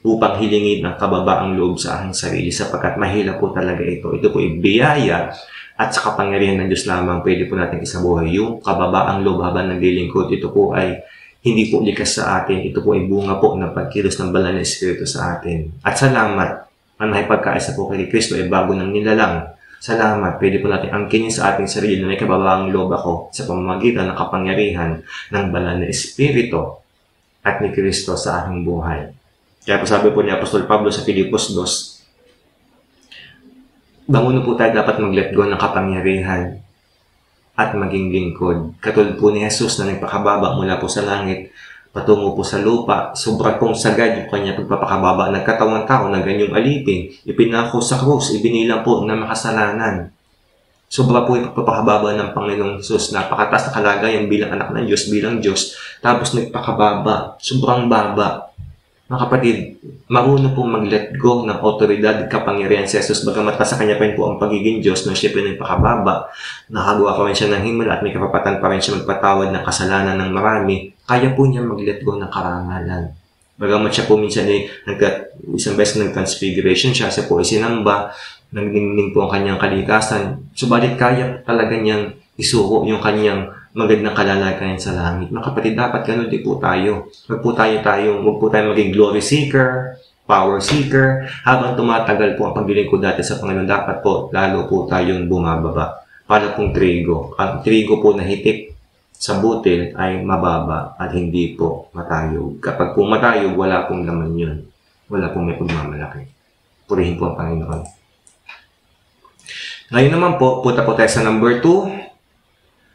upang hilingin ng kababaang loob sa aking sarili sapagkat mahila po talaga ito. Ito po ibiyaya at sa kapangyarihan ng Diyos lamang pwede po natin isabuhay. Yung kababaang loob habang naglilingkod, ito po ay hindi po likas sa atin. Ito po ay bunga po ng pagkilos ng banal na Espiritu sa atin. At salamat, ang nakipagkaisa po kay Kristo ay bago ng nilalang. Salamat, pwede po natin angkinin sa ating sarili na may kababaang loob ako sa pamamagitan ng kapangyarihan ng banal na Espiritu at ni Kristo sa aking buhay. Kaya po sabi po ni Apostol Pablo sa Filipos 2, bangon po tayo dapat mag-let go ng kapangyarihan at maging lingkod. Katulad po ni Jesus na nagpakababa mula po sa langit patungo po sa lupa, sobrang pong sagad yung kanya pagpapakababa. Nagkatawang tao na ganyong alipin, ipinako sa krus, ibinilang po na makasalanan. Sobra po yung pagpapakababa ng Panginoong Jesus. Napakataas na kalagayan bilang anak ng Diyos, bilang Diyos. Tapos nagpakababa, sobrang baba. Mga kapatid, marunong pong mag-let go ng otoridad, kapangyarihan si Jesus. Bagamat sa kanya pa rin po ang pagiging Diyos, nung siya po nagpakababa, nakagawa pa rin siya ng himala at may kapapatan pa rin siya magpatawad ng kasalanan ng marami, kaya po niya mag-let go ng karangalan. Bagamat siya po minsan ay isang beses nag-transfiguration siya po ay sinamba, nagdingning po ang kanyang kalikasan. Subalit kaya talaga niyang isuko yung kanyang magandang kalalagayan sa langit. Mga kapatid, dapat ganun din po tayo. Huwag po tayo maging glory seeker, power seeker. Habang tumatagal po ang paglilingkod natin sa Panginoon, dapat po lalo po tayong bumababa. Para pong trigo. Ang trigo po na hitik sa butil ay mababa at hindi po matayog. Kapag po matayog, wala pong laman yun. Wala pong may pagmamalaki. Purihin po ang Panginoon. Ngayon naman po, punta po tayo sa number 2.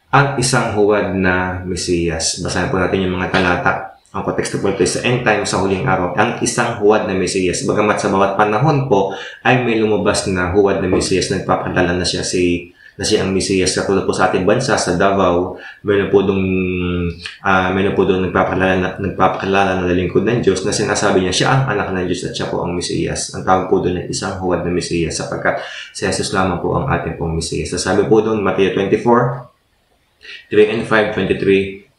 Ang isang huwad na Mesiyas. Basahin po natin yung mga talata. Ang konteksto po ito sa end time, sa huling araw. Ang isang huwad na Mesiyas. Bagamat sa bawat panahon po, ay may lumabas na huwad na Mesiyas. Nagpapadala na siya ang Mesiyas. Katulad po sa ating bansa, sa Davao, mayroon po doon nagpapakilala na lingkod ng Diyos na sinasabi niya, siya ang anak ng Diyos at siya po ang Mesiyas. Ang tawag po doon ay isang huwad na Mesiyas sapagkat si Jesus lamang po ang ating pong Mesiyas. Sabi po doon, Mateo 24:3-5,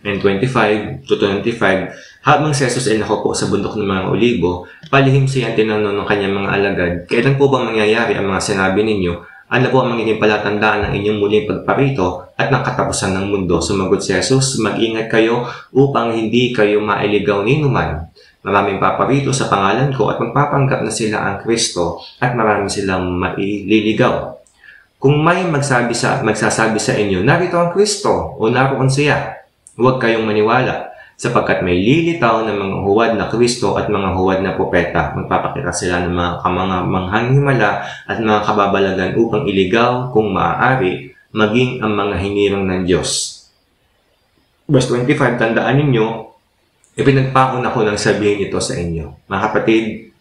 23-25 to 25, habang si Jesus ay nakaupo sa bundok ng mga olibo, palihim siya ang tinanong ng kanyang mga alagad, kailan po ba mangyayari ang mga sinabi ninyo Ano po ang magiging palatandaan ng inyong muling pagparito at ng katapusan ng mundo? Sumagot si Jesus, mag-ingat kayo upang hindi kayo mailigaw ni numan. Maraming paparito sa pangalan ko at magpapanggap na sila ang Kristo at maraming silang maililigaw. Kung may magsasabi sa inyo, narito ang Kristo o naroon siya, huwag kayong maniwala. Sapagkat may lilitaw ng mga huwad na Kristo at mga huwad na propeta. Magpapakita sila ng mga manghanghimala at mga kababalagan upang iligaw kung maaari maging ang mga hinirang ng Diyos. Verse 25, tandaan ninyo, ipinagpaon ako ng sabihin ito sa inyo. Mga kapatid,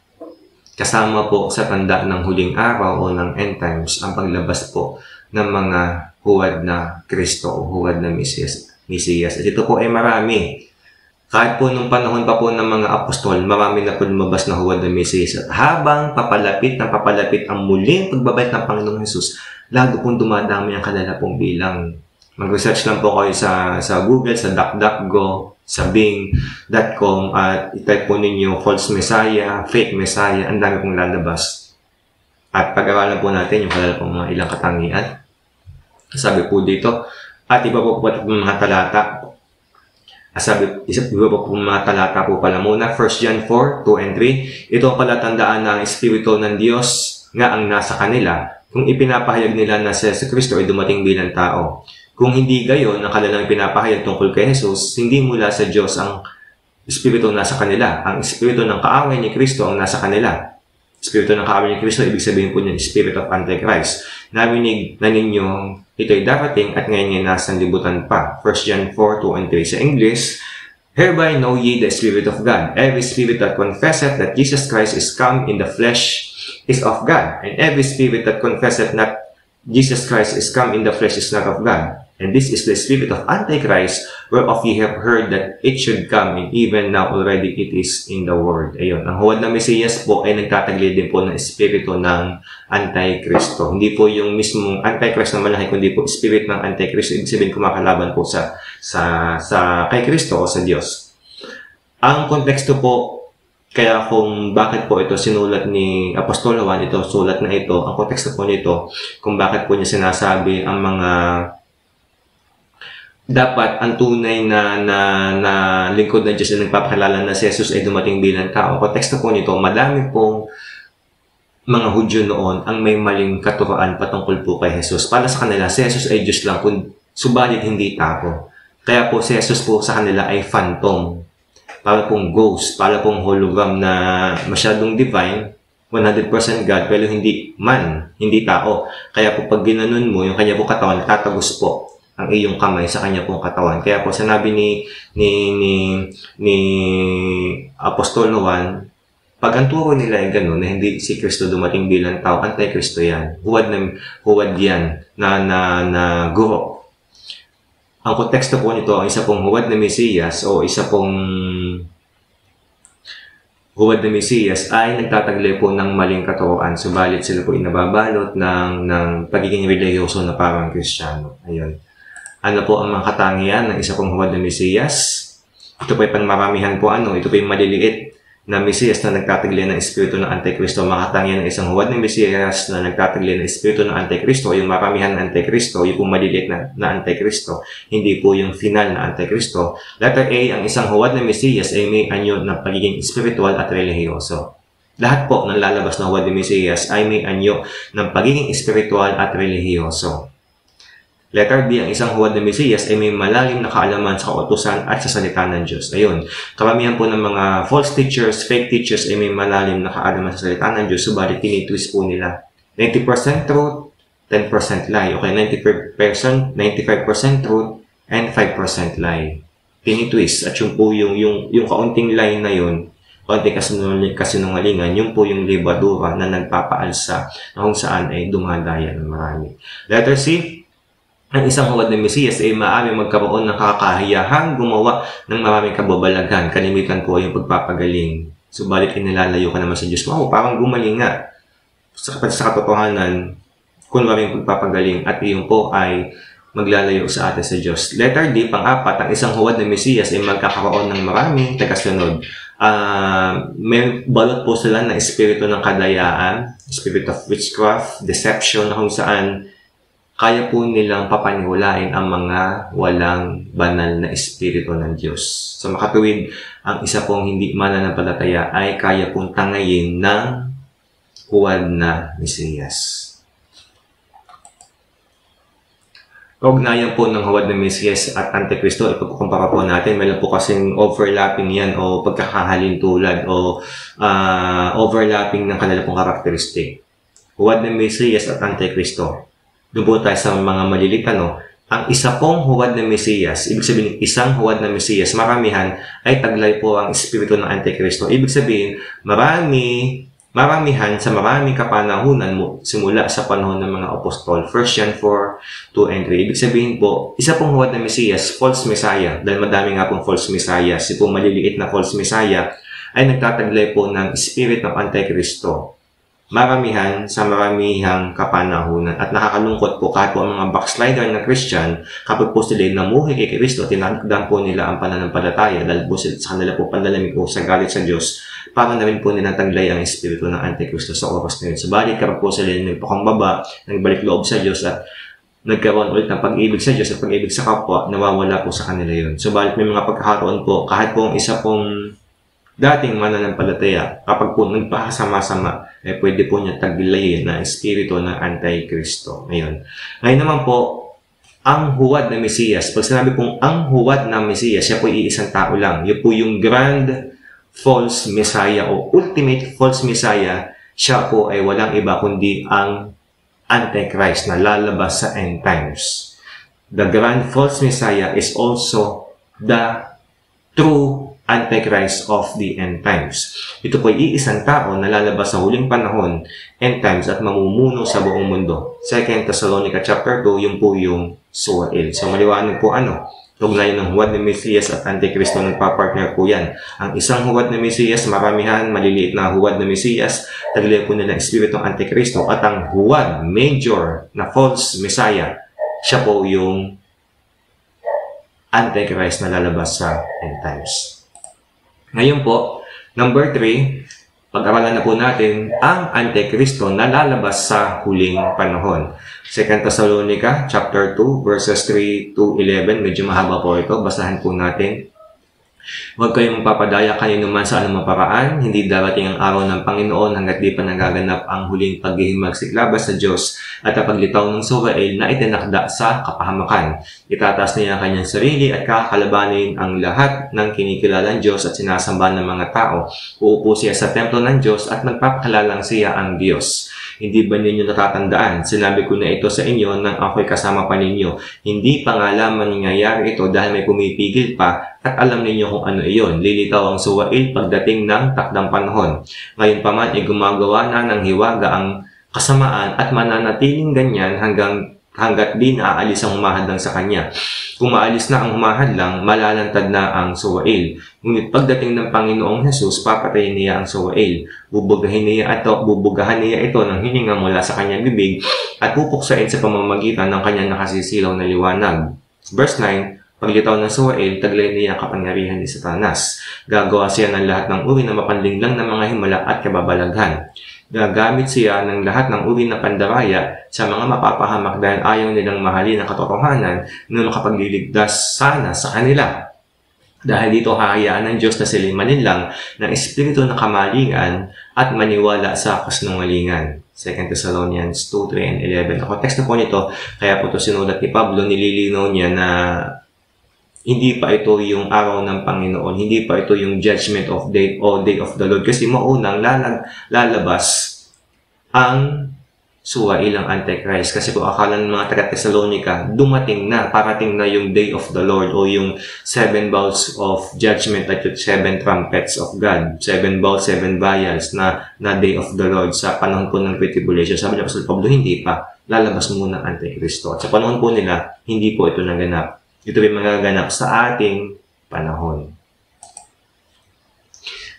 kasama po sa tanda ng huling araw o ng end times ang paglabas po ng mga huwad na Kristo o huwad na Mesiyas. At ito po ay marami. Kahit po nung panahon pa po ng mga apostol, marami na po lumabas na huwad na Mesiyas. At habang papalapit ang muling pagbabalik ng Panginoong Hesus, lalo pong dumadami ang kanila pong bilang. Mag-research lang po kayo sa Google, sa DuckDuckGo, sa Bing.com at itype po ninyo false Messiah, fake Messiah, ang dami pong lalabas. At pag-aralan po natin yung kanila pong mga ilang katangian. Sabi po dito, at iba po mga talata. Iba po mga talata po pala muna. 1 John 4, 2 and 3. Ito ang palatandaan ng Espiritu ng Diyos nga ang nasa kanila kung ipinapahayag nila na si Kristo ay dumating bilang tao. Kung hindi gayon ang kanilang pinapahayag tungkol kay Jesus, hindi mula sa Diyos ang Espiritu nasa kanila. Ang Espiritu ng kaaway ni Kristo ang nasa kanila. Espiritu ng kaaway ni Kristo, ibig sabihin po niya, Spirit of Antichrist. Narinig na ninyo, ito'y darating at ngayon nasa libutan pa. 1 John 4, 2 and 3. Sa English, hereby know ye the Spirit of God. Every spirit that confesseth that Jesus Christ is come in the flesh is of God. And every spirit that confesseth not Jesus Christ is come in the flesh is not of God. And this is the spirit of Antichrist, whereof ye have heard that it should come, and even now already it is in the world. Ayun, ang huwad na Mesiyas po ay nagtatagli din po ng espiritu ng Antikristo. Hindi po yung mismong Antichrist na malaki, kundi po spirit ng Antikristo. Ibig sabihin kumakalaban po sa kay Kristo o sa Diyos. Ang konteksto po, kaya kung bakit po ito sinulat ni Apostol Juan, ito sulat na ito, ang konteksto po nito, kung bakit po niya sinasabi ang mga dapat ang tunay na lingkod ng Diyos na nagpapakilala na si Jesus ay dumating bilang tao. Konteksto po nito, madami pong mga Hudyo noon ang may maling katuroan patungkol po kay Jesus. Para sa kanila, si Jesus ay Diyos lang, subalit hindi tao. Kaya po si Jesus po sa kanila ay phantom. Para pong ghost, para pong hologram na masyadong divine, 100% God, pero hindi man, hindi tao. Kaya po pag ginanon mo, yung kanya po katawan, tatagos po ang iyong kamay sa kanya pong katawan. Kaya po sinabi ni Apostol Juan, pag ang turo nila ay gano'n, na hindi si Kristo dumating bilang tao, Antikristo yan. Huwad yan na guro. Ang konteksto po nito, ang isa pong huwad na Mesiyas o isa pong huwad na Mesiyas ay nagtataglay po ng maling katuroan, subalit sila po inababalot ng pagiging religyoso na parang Kristiyano. Ayun. Ano po ang mga katangian ng isa pong huwad na Mesiyas? Ito po ay panmaramihan po ito po ay maliliit na Mesiyas na nagtataglay ng espiritu ng Antikristo. Mga katangian ng isang huwad na Mesiyas na nagtataglay ng espiritu ng Antikristo, yung maramihan ng Antikristo, yung pong maliliit na Antikristo, hindi po yung final na Antikristo. Letter A, ang isang huwad na Mesiyas ay may anyo ng pagiging espiritual at religyoso. Lahat po ng lalabas na huwad na Mesiyas ay may anyo ng pagiging espiritual at religyoso. Letter B, ang isang huwad na Mesiyas ay may malalim na kaalaman sa kautusan at sa salita ng Diyos. Ayun, karamihan po ng mga false teachers, fake teachers ay may malalim na kaalaman sa salita ng Diyos, subalit tinitwist po nila. 90% truth, 10% lie. Okay, 95% truth, and 5% lie. Tinitwist. At yun po yung kaunting lie na yun, kaunting kasinungalingan, yun po yung libadura na nagpapaalsa na kung saan ay dumadaya ng marami. Letter C, ang isang huwad na Mesiyas ay maaaring magkaroon ng kakahiyahang gumawa ng maraming kababalaghan. Kalimitan po yung pagpapagaling. Subalit inilalayo ka naman sa Diyos. Wow, parang gumaling nga. Sa katotohanan, kung maraming pagpapagaling at iyon po ay maglalayo sa atin sa Diyos. Letter D, pang-apat, ang isang huwad na Mesiyas ay magkakaroon ng maraming tagasunod. May balot po sila na espiritu ng kadayaan, spirit of witchcraft, deception, na kung saan kaya po nilang papaniwalain ang mga walang banal na espiritu ng Diyos. So makatuwid, ang isa pong hindi mananampalataya ay kaya pong tangayin ng huwad na Mesiyas. Kaugnayan po ng huwad na Mesiyas at Antikristo, ipagkukumpara po natin, meron po kasing overlapping yan o pagkakahalintulad o overlapping ng kanilang pong karakteristik. Huwad na Mesiyas at Antikristo. Doon po tayo sa mga maliliit, ang isa pong huwad na Mesiyas, ibig sabihin isang huwad na Mesiyas, maramihan ay taglay po ang espiritu ng Antikristo. Ibig sabihin, maramihan sa maraming kapanahunan simula sa panahon ng mga apostol. 1 John 4, 2 and 3. Ibig sabihin po, isa pong huwad na Mesiyas, false Messiah, dahil madami nga pong false Messiah, si pong maliliit na false Messiah, ay nagtataglay po ng spirit ng Antikristo. Maramihan sa maramihang kapanahunan. At nakakalungkot po kahit po ang mga backslider na Christian, kapag po sila namuhi kay Kristo, tinagdan po nila ang pananampalataya dahil po sa kanila po panlalamig po sa galit sa Diyos, para na rin po nila taglay ang espiritu ng Antikristo sa oras na yun. Subalit kapag po sila nagpakumbaba, nagbalik loob sa Diyos at nagkaroon ulit ng pag-ibig sa Diyos at pag-ibig sa kapwa, nawawala po sa kanila yun. Subalit may mga pagkakataon po, kahit po ang isa pong dating mananampalataya, kapag po nagpakasama-sama, pwede po niya taglayin na espiritu ng Antikristo. Ngayon naman po, ang huwad na Mesiyas, pag sinabi pong ang huwad na Mesiyas, siya po iisang tao lang. Yun po yung grand false Messiah o ultimate false Messiah. Siya po ay walang iba kundi ang Antichrist na lalabas sa end times. The grand false Messiah is also the true Antichrist of the end times. Ito po ay iisang tao na lalabas sa huling panahon, end times, at mamumuno sa buong mundo. 2 Thessalonica chapter 2, yung po yung Suwail. So maliwanag po ugnayan ng huwad na Mesiyas at Antikristo, nagpa-partner po yan. Ang isang huwad na Mesiyas, maramihan, maliliit na huwad na Mesiyas, taglay po nila ang espiritu ng Antikristo. At ang huwad, major na false Messiah, siya po yung Antichrist na lalabas sa end times. Ngayon po, number 3, pag-aralan na po natin ang Antikristo na lalabas sa huling panahon. 2 Thessalonica chapter 2 verses 3 to 11, medyo mahaba po ito, basahin po natin. Huwag kayong mapapadaya kanino man sa anumang paraan, hindi darating ang araw ng Panginoon hanggat di pa nagaganap ang huling paghihimagsik laban sa Diyos at ang paglitaw ng Suwail na itinakda sa kapahamakan. Itataas niya ang kanyang sarili at kakalabanin ang lahat ng kinikilalang Diyos at sinasamba ng mga tao. Uupo siya sa templo ng Diyos at magpapakalalang siya ang Diyos. Hindi ba ninyo natatandaan? Sinabi ko na ito sa inyo nang ako'y kasama pa ninyo. Hindi pa nga lamang nangyayari ito dahil may pumipigil pa at alam ninyo kung ano iyon. Lilitaw ang Suwail pagdating ng takdang panahon. Ngayon pa man ay gumagawa na ng hiwaga ang kasamaan at mananatiling ganyan hanggat di naaalis ang humahadlang sa kanya. Kung maalis na ang humahadlang, malalantad na ang Suwail. Ngunit pagdating ng Panginoong Jesus, papatayin niya ang Suwail. Bubugahan niya ito ng hininga mula sa kanyang bibig at pupuksain sa pamamagitan ng kanyang nakasisilaw na liwanag. Verse 9, paglitaw ng Suwail, taglay niya ang kapangyarihan ni Satanas. Gagawa siya ng lahat ng uri na mapanlinglang ng mga himala at kababalaghan. Gagamit siya ng lahat ng uri na pandaraya sa mga mapapahamak dahil ayaw nilang mahalin ang katotohanan na makapagliligtas sana sa kanila. Dahil dito hahayaan ng Diyos na silimanin lang ng espiritu ng kamalingan at maniwala sa kasinungalingan. 2 Thessalonians 2, 3 and 11. Ako text na po nito, kaya po ito sinulat ni Pablo, nililinaw niya na hindi pa ito yung araw ng Panginoon, hindi pa ito yung judgment of day o day of the Lord. Kasi maunang lalabas ang Suwail ang Antichrist. Kasi kung akala ng mga taga-Thessalonica, parating na yung day of the Lord o yung 7 bowls of judgment at 7 trumpets of God. 7 bowls, 7 vials na day of the Lord sa panahon po ng tribulation. Sabi ni Apostol Pablo, hindi pa. Lalabas muna ang Antichrist. At sa panahon po nila, hindi po ito naganap. Ito rin magaganap sa ating panahon.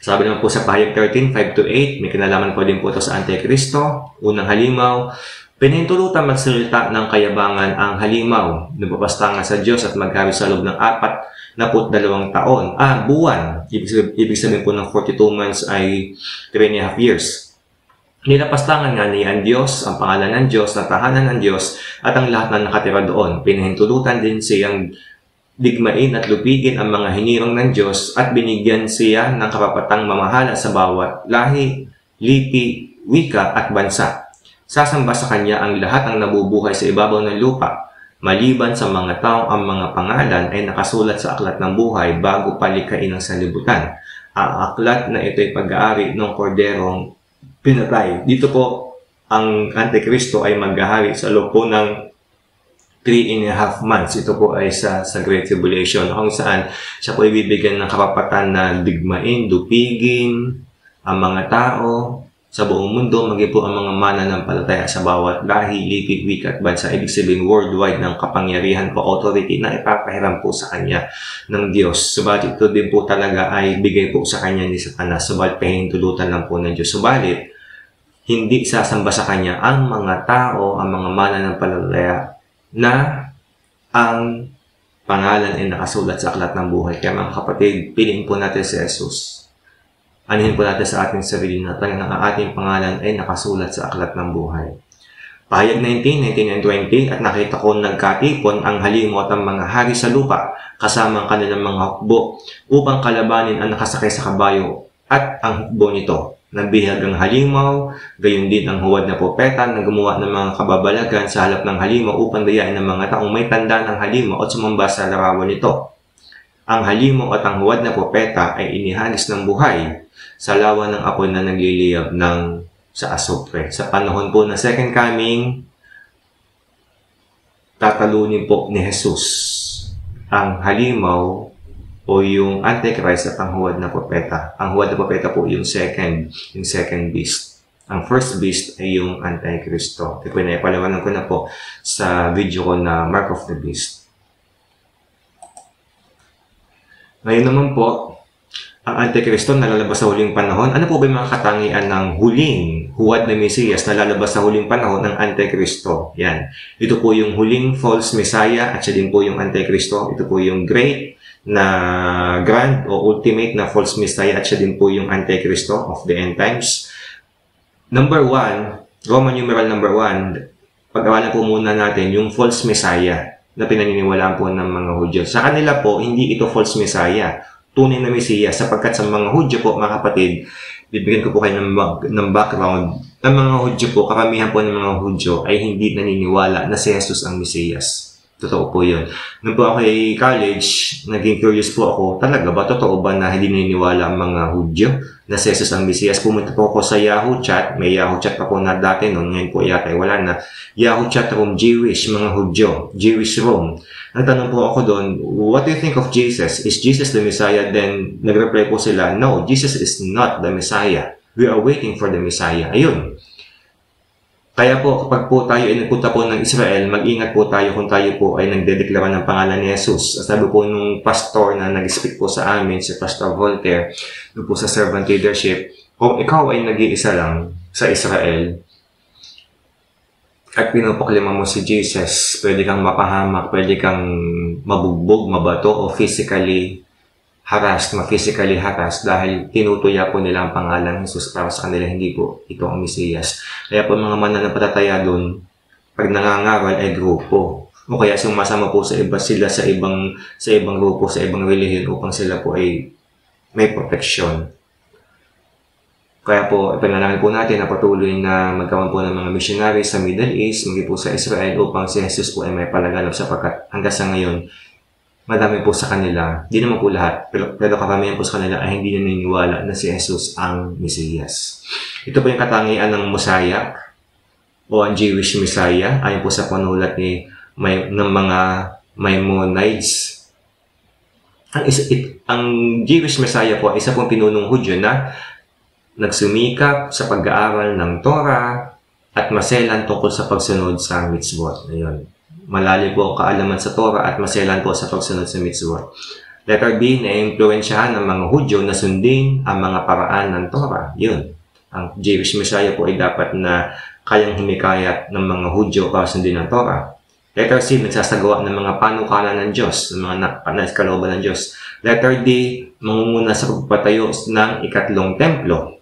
Sabi naman po sa Pahayag 13, 5-8, may kinalaman po din po ito sa Antikristo. Unang halimaw, pinahintulutan magsalita ng kayabangan ang halimaw. Napapastangan sa Diyos at magkari sa loob ng 42 taon. Buwan. Ibig sabihin po ng 42 months ay 3.5 years. Nilapastangan nga niya ang Diyos, ang pangalan ng Diyos, ang tahanan ng Diyos, at ang lahat na nakatira doon. Pinahintulutan din siyang digmain at lupigin ang mga hinirang ng Diyos at binigyan siya ng karapatang mamahala sa bawat lahi, lipi, wika at bansa. Sasamba sa kanya ang lahat ng nabubuhay sa ibabaw ng lupa, maliban sa mga taong ang mga pangalan ay nakasulat sa aklat ng buhay bago palikain ng salibutan. Ang aklat na ito ay pag-aari ng korderong pinatay. Dito po, ang Antikristo ay maghahari sa loob po ng 3.5 months. Ito po ay sa Great Tribulation, kung saan siya po ibibigyan ng karapatan na digmain, dupigin ang mga tao sa buong mundo, maging po ang mga mananampalataya sa bawat lahi, lipi, wika at bansa. Ibig sabihin worldwide ng kapangyarihan po, authority na ipapahiram po sa kanya ng Diyos. Subalit ito din po talaga ay bigay po sa kanya ni Satanas. Subalit pahintulutan lang po ng Diyos. Subalit hindi sasamba sa kanya ang mga tao, ang mga mananampalataya na ang pangalan ay nakasulat sa aklat ng buhay. Kaya mga kapatid, piliin po natin si Jesus. Anihin po natin sa ating sarili na talagang ang ating pangalan ay nakasulat sa aklat ng buhay. Pahayag 19, 19 and 20, at nakita ko nagkatipon ang halimot ang mga hari sa lupa kasama ang kanilang mga hukbo upang kalabanin ang nakasakay sa kabayo at ang hukbo nito. Nabihag ang halimaw, gayon din ang huwad na propeta na gumawa ng mga kababalagan sa halap ng halimaw upang dayain ng mga taong may tanda ng halimaw at sumamba sa larawan nito. Ang halimaw at ang huwad na propeta ay inihalis ng buhay sa lawa ng apoy na nagliliyab sa asupre. Sa panahon po ng Second Coming, tatalunin po ni Jesus ang halimaw o yung Antichrist at ang huwad na propeta. Ang huwad na propeta po yung second beast. Ang first beast ay yung Antichristo. Ito po naipaliwanag ko na po sa video ko na Mark of the Beast. Ngayon naman po, ang Antikristo nalalabas sa huling panahon. Ano po ba yung mga katangian ng huling huwad na Mesiyas na lalabas sa huling panahon ng Antikristo? Yan. Ito po yung huling false Messiah at siya din po yung Antikristo. Ito po yung great na grand o ultimate na false Messiah at siya din po yung Antikristo of the end times. Number 1, Roman numeral number 1, pag-aralan po muna natin yung false Messiah na pinaniniwalaan po ng mga Hudyo. Sa kanila po, hindi ito false Messiah, tunay na Mesiyas, sapagkat sa mga Hudyo po, mga kapatid, bibigyan ko po kayo ng background. Ang mga Hudyo po, karamihan po ng mga Hudyo ay hindi naniniwala na si Jesus ang Mesiyas. Totoo po yun. Nung po ako ay college, naging curious po ako, talaga ba, totoo ba na hindi naniniwala ang mga Hudyo na si Jesus ang Mesiyas? Pumunta po ako sa Yahoo Chat, may Yahoo Chat pa po na dati noon, ngayon po yata ay wala na. Yahoo Chat room, Jewish, mga Hudyo, Jewish room. Nagtanong po ako doon, what do you think of Jesus? Is Jesus the Messiah? Then, nag-reply po sila, no, Jesus is not the Messiah. We are waiting for the Messiah. Ayun. Kaya po, kapag po tayo ay nagpunta po ng Israel, mag-ingat po tayo kung tayo po ay nagdedeklara ng pangalan ni Jesus. Sabi po nung pastor na nag-speak po sa amin, si Pastor Voltaire, doon po sa servant leadership, kung ikaw ay nag-iisa lang sa Israel, at pinupaklima mo si Jesus, pwede kang mapahamak, pwede kang mabugbog, mabato, o physically harassed dahil tinutuya po nila ang pangalan ng Jesus para sa kanila, hindi po ito ang Mesiyas. Kaya po mga mananampalataya doon, pag nangangaral ay grupo. O kaya sumasama po sila sa ibang grupo, sa ibang relihiyon upang sila po ay may proteksyon. Kaya po, ipanalangin po natin na patuloy na magkaroon po ng mga missionaries sa Middle East, maging po sa Israel upang si Jesus po ay may palaganap sapagkat hanggang sa ngayon, madami po sa kanila, di naman po lahat, pero karamihan po sa kanila ay hindi naniniwala na si Jesus ang Mesiyas. Ito po yung katangian ng Mosiah o ang Jewish Messiah, ayon po sa panulat ng mga Maimonides. Ang Jewish Messiah po ay isa pong pinunong Hudyo na nagsumikap sa pag-aaral ng Torah at maselan tungkol sa pagsunod sa mitzvot. Ayun. Malalim po ang kaalaman sa Torah at maselan po sa pagsunod sa mitzvot. Letter B, na-impluensyahan ng mga Hudyo na sundin ang mga paraan ng Torah. Yun. Ang Jewish Messiah po ay dapat na kayang humikayat ng mga Hudyo para sundin ang Torah. Letter C, nagsasagawa ng mga panukala ng Diyos, ng mga panaskalooban ng Diyos. Letter D, mangunguna sa pagpatayo ng ikatlong templo.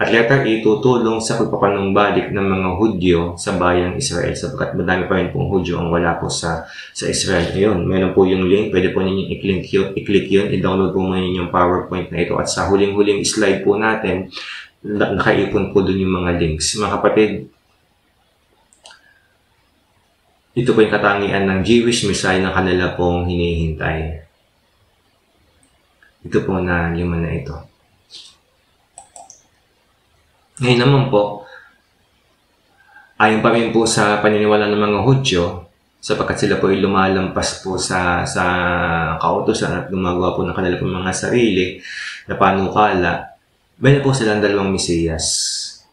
At letter A, tutulong sa pagpapanumbalik ng mga Hudyo sa bayang Israel sapagkat madami pa rin pong Hudyo ang wala po sa Israel. Ayun, meron po yung link. Pwede po ninyo i-click yun. I-download po muna yung PowerPoint na ito. At sa huling-huling slide po natin, nakaipon po dun yung mga links. Mga kapatid, ito po yung katangian ng Jewish Messiah na kanila pong hinihintay. Ito po na lima na ito. Ngayon naman po, ayon pa rin po sa paniniwala ng mga Hudyo, sapagkat sila po ay lumalampas po sa kautusan at gumagawa po ng kanila po mga sarili na panukala, meron po silang dalawang Mesiyas.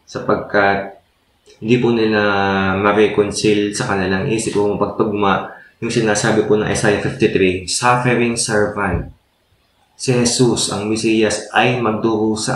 Sapagkat hindi po nila ma-reconcile sa kanilang isip o pagtugma yung sinasabi po ng Isaiah 53, suffering servant. Si Jesus, ang Mesiyas, ay magdurusa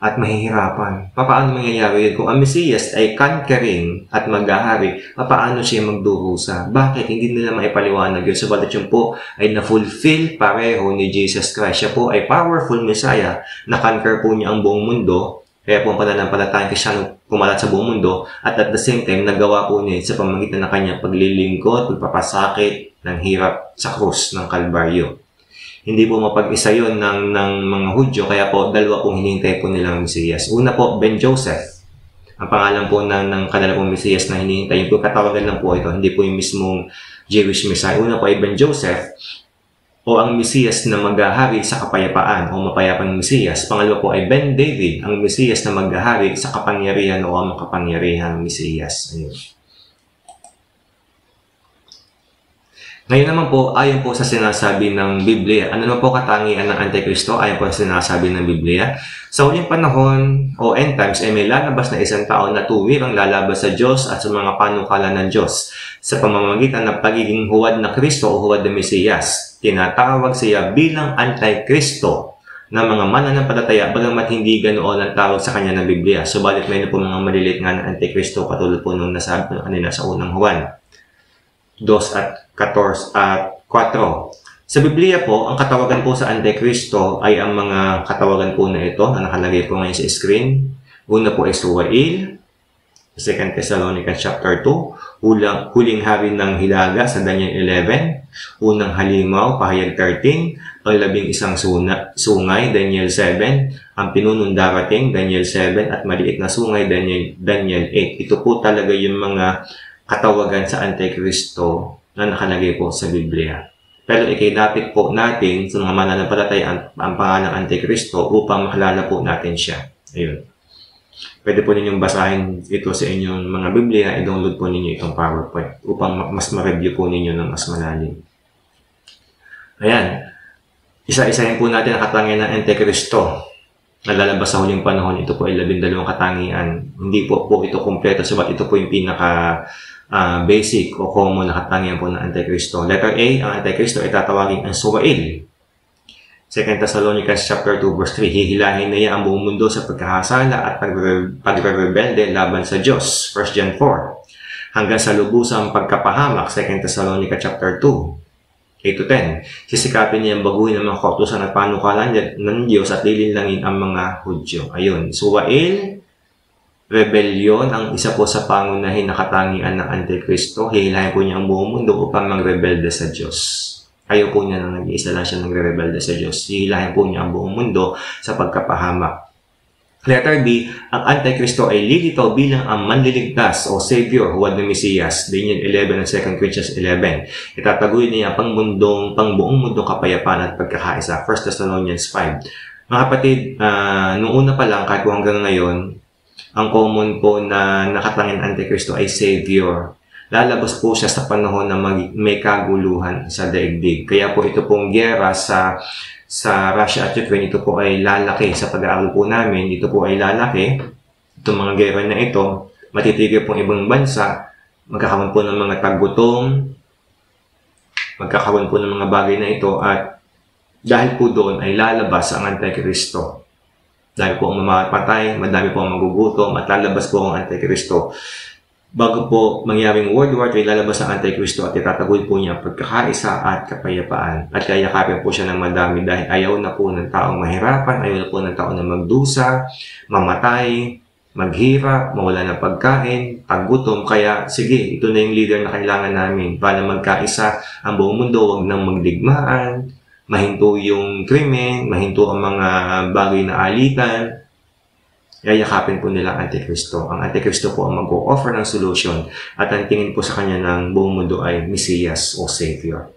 at mahihirapan. Paano mangyayari yun? Kung ang Mesiyas ay conquering at maghahari, paano siya magdurusa? Bakit? Hindi nila maipaliwanag yun. Sabalit yun po ay na-fulfill pareho ni Jesus Christ. Siya po ay powerful Messiah na conquer po niya ang buong mundo. Kaya po ang pananampalatayang Kristyano kumalat sa buong mundo at the same time, nagawa po niya sa pamamagitan ng kanyang paglilingkod, pagpapasakit ng hirap sa krus ng Kalbaryo. Hindi po mapag-isa yun ng mga Hudyo, kaya po dalawa pong hinihintay po nilang Mesiyas. Una po, Ben Joseph. Ang pangalan po ng kanila pong Mesiyas na hinihintay. Yung po katawagan lang po ito, hindi po yung mismong Jewish Messiah. Una po ay Ben Joseph, o ang Mesiyas na maghahari sa kapayapaan o mapayapang Mesiyas. Pangalawa po ay Ben David, ang Mesiyas na maghahari sa kapangyarihan o makapangyarihang Mesiyas. Ayun. Ngayon naman po, ayon po sa sinasabi ng Biblia, ano naman po katangian ng Antikristo ayon po sa sinasabi ng Biblia? Sa huling panahon o end times ay may lalabas na isang tao na tuwirang lalabas sa Diyos at sa mga panukala ng Diyos sa pamamagitan ng pagiging huwad na Kristo o huwad na Mesiyas. Tinatawag siya bilang Antikristo ng mga mananampalataya bagamat hindi ganoon ang tawag sa kanya ng Biblia. Subalit may po mga maliliit nga ng Antikristo katulad po nung nasabi ko kanina sa unang Juan 2 at 14 at 4. Sa Biblia po, ang katawagan po sa Antikristo ay ang mga katawagan po na ito na nakalagay po ngayon sa screen. Una po ay Suwail, 2 Thessalonians chapter 2, huling hari ng hilaga sa Daniel 11, unang halimaw, pahayag 13, ang 11 sungay, Daniel 7, ang pinunong darating, Daniel 7, at maliit na sungay, Daniel 8. Ito po talaga yung mga katawagan sa Antikristo na nakalagay po sa Biblia. Pero ikinapit po natin sa mga mananampalataya ang pangalang Antikristo upang makilala po natin siya. Ayun. Pwede po ninyong basahin ito sa inyong mga Biblia, i-download po ninyo itong PowerPoint upang mas ma-review po ninyo ng mas malalim. Ayan. Isa-isahin po natin ang katangian ng Antikristo na lalabas sa huling panahon. Ito po ay 12 katangian. Hindi po ito kompleto, sabat ito po yung pinaka basic o common na katangian po ng Antikristo. Letter A, ang Antikristo ay tatawagin ang Suwail. 2 Thessalonians chapter 2 verse 3, hihilahin na niya ang buong mundo sa pagkakasala at pagre-rebelde laban sa Diyos. 1 John 4. Hanggang sa lubusang pagkapahamak. 2 Thessalonians chapter 2. 8-10. Sisikapin niya ang baguhin ng mga kautusan at panukalan ng Diyos at lilinlangin ang mga Hudyo. Ayun. Suwail, rebellion, ang isa po sa pangunahin na katangian ng Antikristo. Hihilahin po niya ang buong mundo upang magrebelde sa Diyos. Ayaw po niya na nag-iisa lang siya nagre-rebelde sa Diyos. Hihilahin po niya ang buong mundo sa pagkapahamak. Letter B, ang Antikristo ay lilitaw bilang ang manliligtas o Savior, huwad na Mesiyas. Daniel 11 and 2 Corinthians 11. Itataguin niya ang pangbuong mundong kapayapaan at pagkakaisa. 1 Thessalonians 5. Mga kapatid, nung una pa lang, kahit hanggang ngayon, ang common po na nakatangin Antikristo ay Savior. Lalabas po siya sa panahon na may kaguluhan sa daigdig. Kaya po ito pong giyera sa Russia at Ukraine, ito po ay lalaki. Sa pag-aaral po namin, ito po ay lalaki. Itong mga giyera na ito, matitigil pong ibang bansa, magkakaroon po ng mga taggutom, magkakaroon po ng mga bagay na ito, at dahil po doon ay lalabas ang Antikristo. Dahil po ang mamapatay, madami po ang magugutom, at lalabas po ang Antikristo. bago po mangyaring World War III, lalabas ang Antikristo at itatagol po niya pagkakaisa at kapayapaan. At kayakapin po siya ng madami dahil ayaw na po ng taong mahirapan, ayaw na po ng taong na magdusa, mamatay, maghirap, mawala ng pagkain, paggutom. Kaya sige, ito na yung leader na kailangan namin para magkaisa ang buong mundo, wag nang magdigmaan, mahinto yung krimen, mahinto ang mga bagay na alitan. Yayakapin po nila ang Antikristo. Ang Antikristo po ang mag-o-offer ng solution at ang tingin po sa kanya ng buong mundo ay Mesiyas o Savior.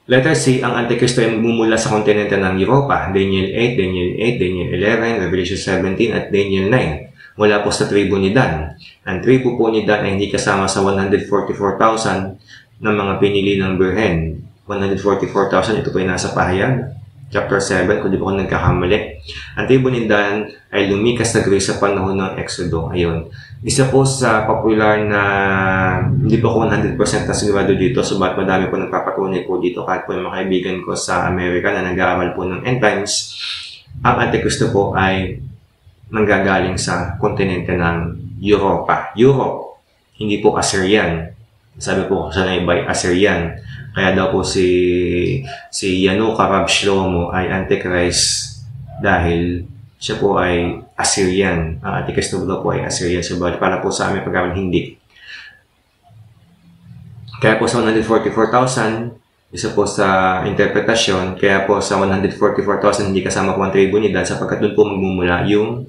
Letter C, ang Antikristo ay magmumula sa kontinente ng Europa, Daniel 8, Daniel 8, Daniel 11, Revelation 17 at Daniel 9. Mula po sa tribo ni Dan. Ang tribo po ni Dan ay hindi kasama sa 144,000 ng mga pinili ng Birhen. 144,000, ito po ay nasa pahayag. Chapter 7, kung di po ako nagkakamali. Ang tribo ni Dan ay lumikas na Greece sa panahon ng Exodo. Ayun. Isa po sa popular na, hindi po ako 100% na sigurado dito, subat madami po nagpapatunay po dito kahit po yung mga kaibigan ko sa Amerika na nag-aaral po ng end times. Ang Antikristo po ay nanggagaling sa kontinente ng Europa. Europe, hindi po Assyrian. Sabi po sa naibay, Assyrian. Kaya daw po si Yanuka Rab Shlomo ay Antichrist dahil siya po ay Assyrian. Ang Antichrist daw po ay Assyrian. So, para po sa aming pag-aaral, hindi. Kaya po sa 144,000, isa po sa interpretasyon, kaya po sa 144,000 hindi kasama po ang tribo ni Dan sapagkat doon po magmumula yung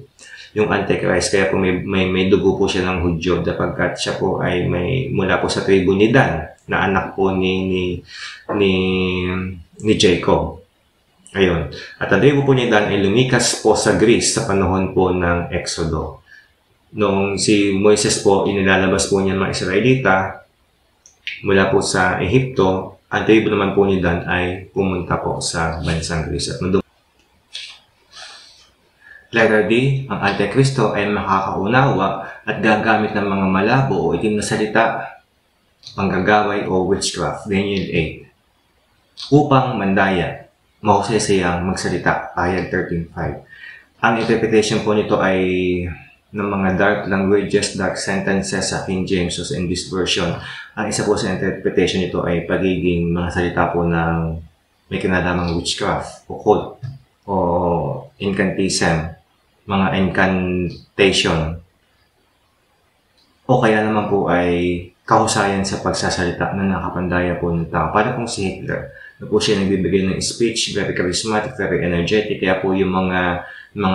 Antichrist. Kaya po may dugo po siya ng Hudyo sapagkat siya po ay may mula po sa tribo ni Dan na anak po ni Jacob. Ayun. At ang tribo po ni Dan ay lumikas po sa Greece sa panahon po ng Exodo. Nung si Moises po, inilalabas po niya mga Israelita mula po sa Ehipto, ang tribo naman po ni Dan ay pumunta po sa bansang Greece. At Letter D, ang Antikristo ay makakaunawa at gagamit ng mga malabo o itim na salita, panggagaway o witchcraft, Daniel 8, upang mandaya, mahusay siyang magsalita, pahayag 13.5. Ang interpretation po nito ay ng mga dark languages, dark sentences sa King James in this version. Ang isa po sa interpretation nito ay pagiging mga salita po ng may kinalamang witchcraft, occult, o incantation, mga incantation, o kaya naman po ay kahusayan sa pagsasalita na nakapandaya po ng tao. Para pong si Hitler, na po siya nagbibigay ng speech, very charismatic, very energetic, kaya po yung mga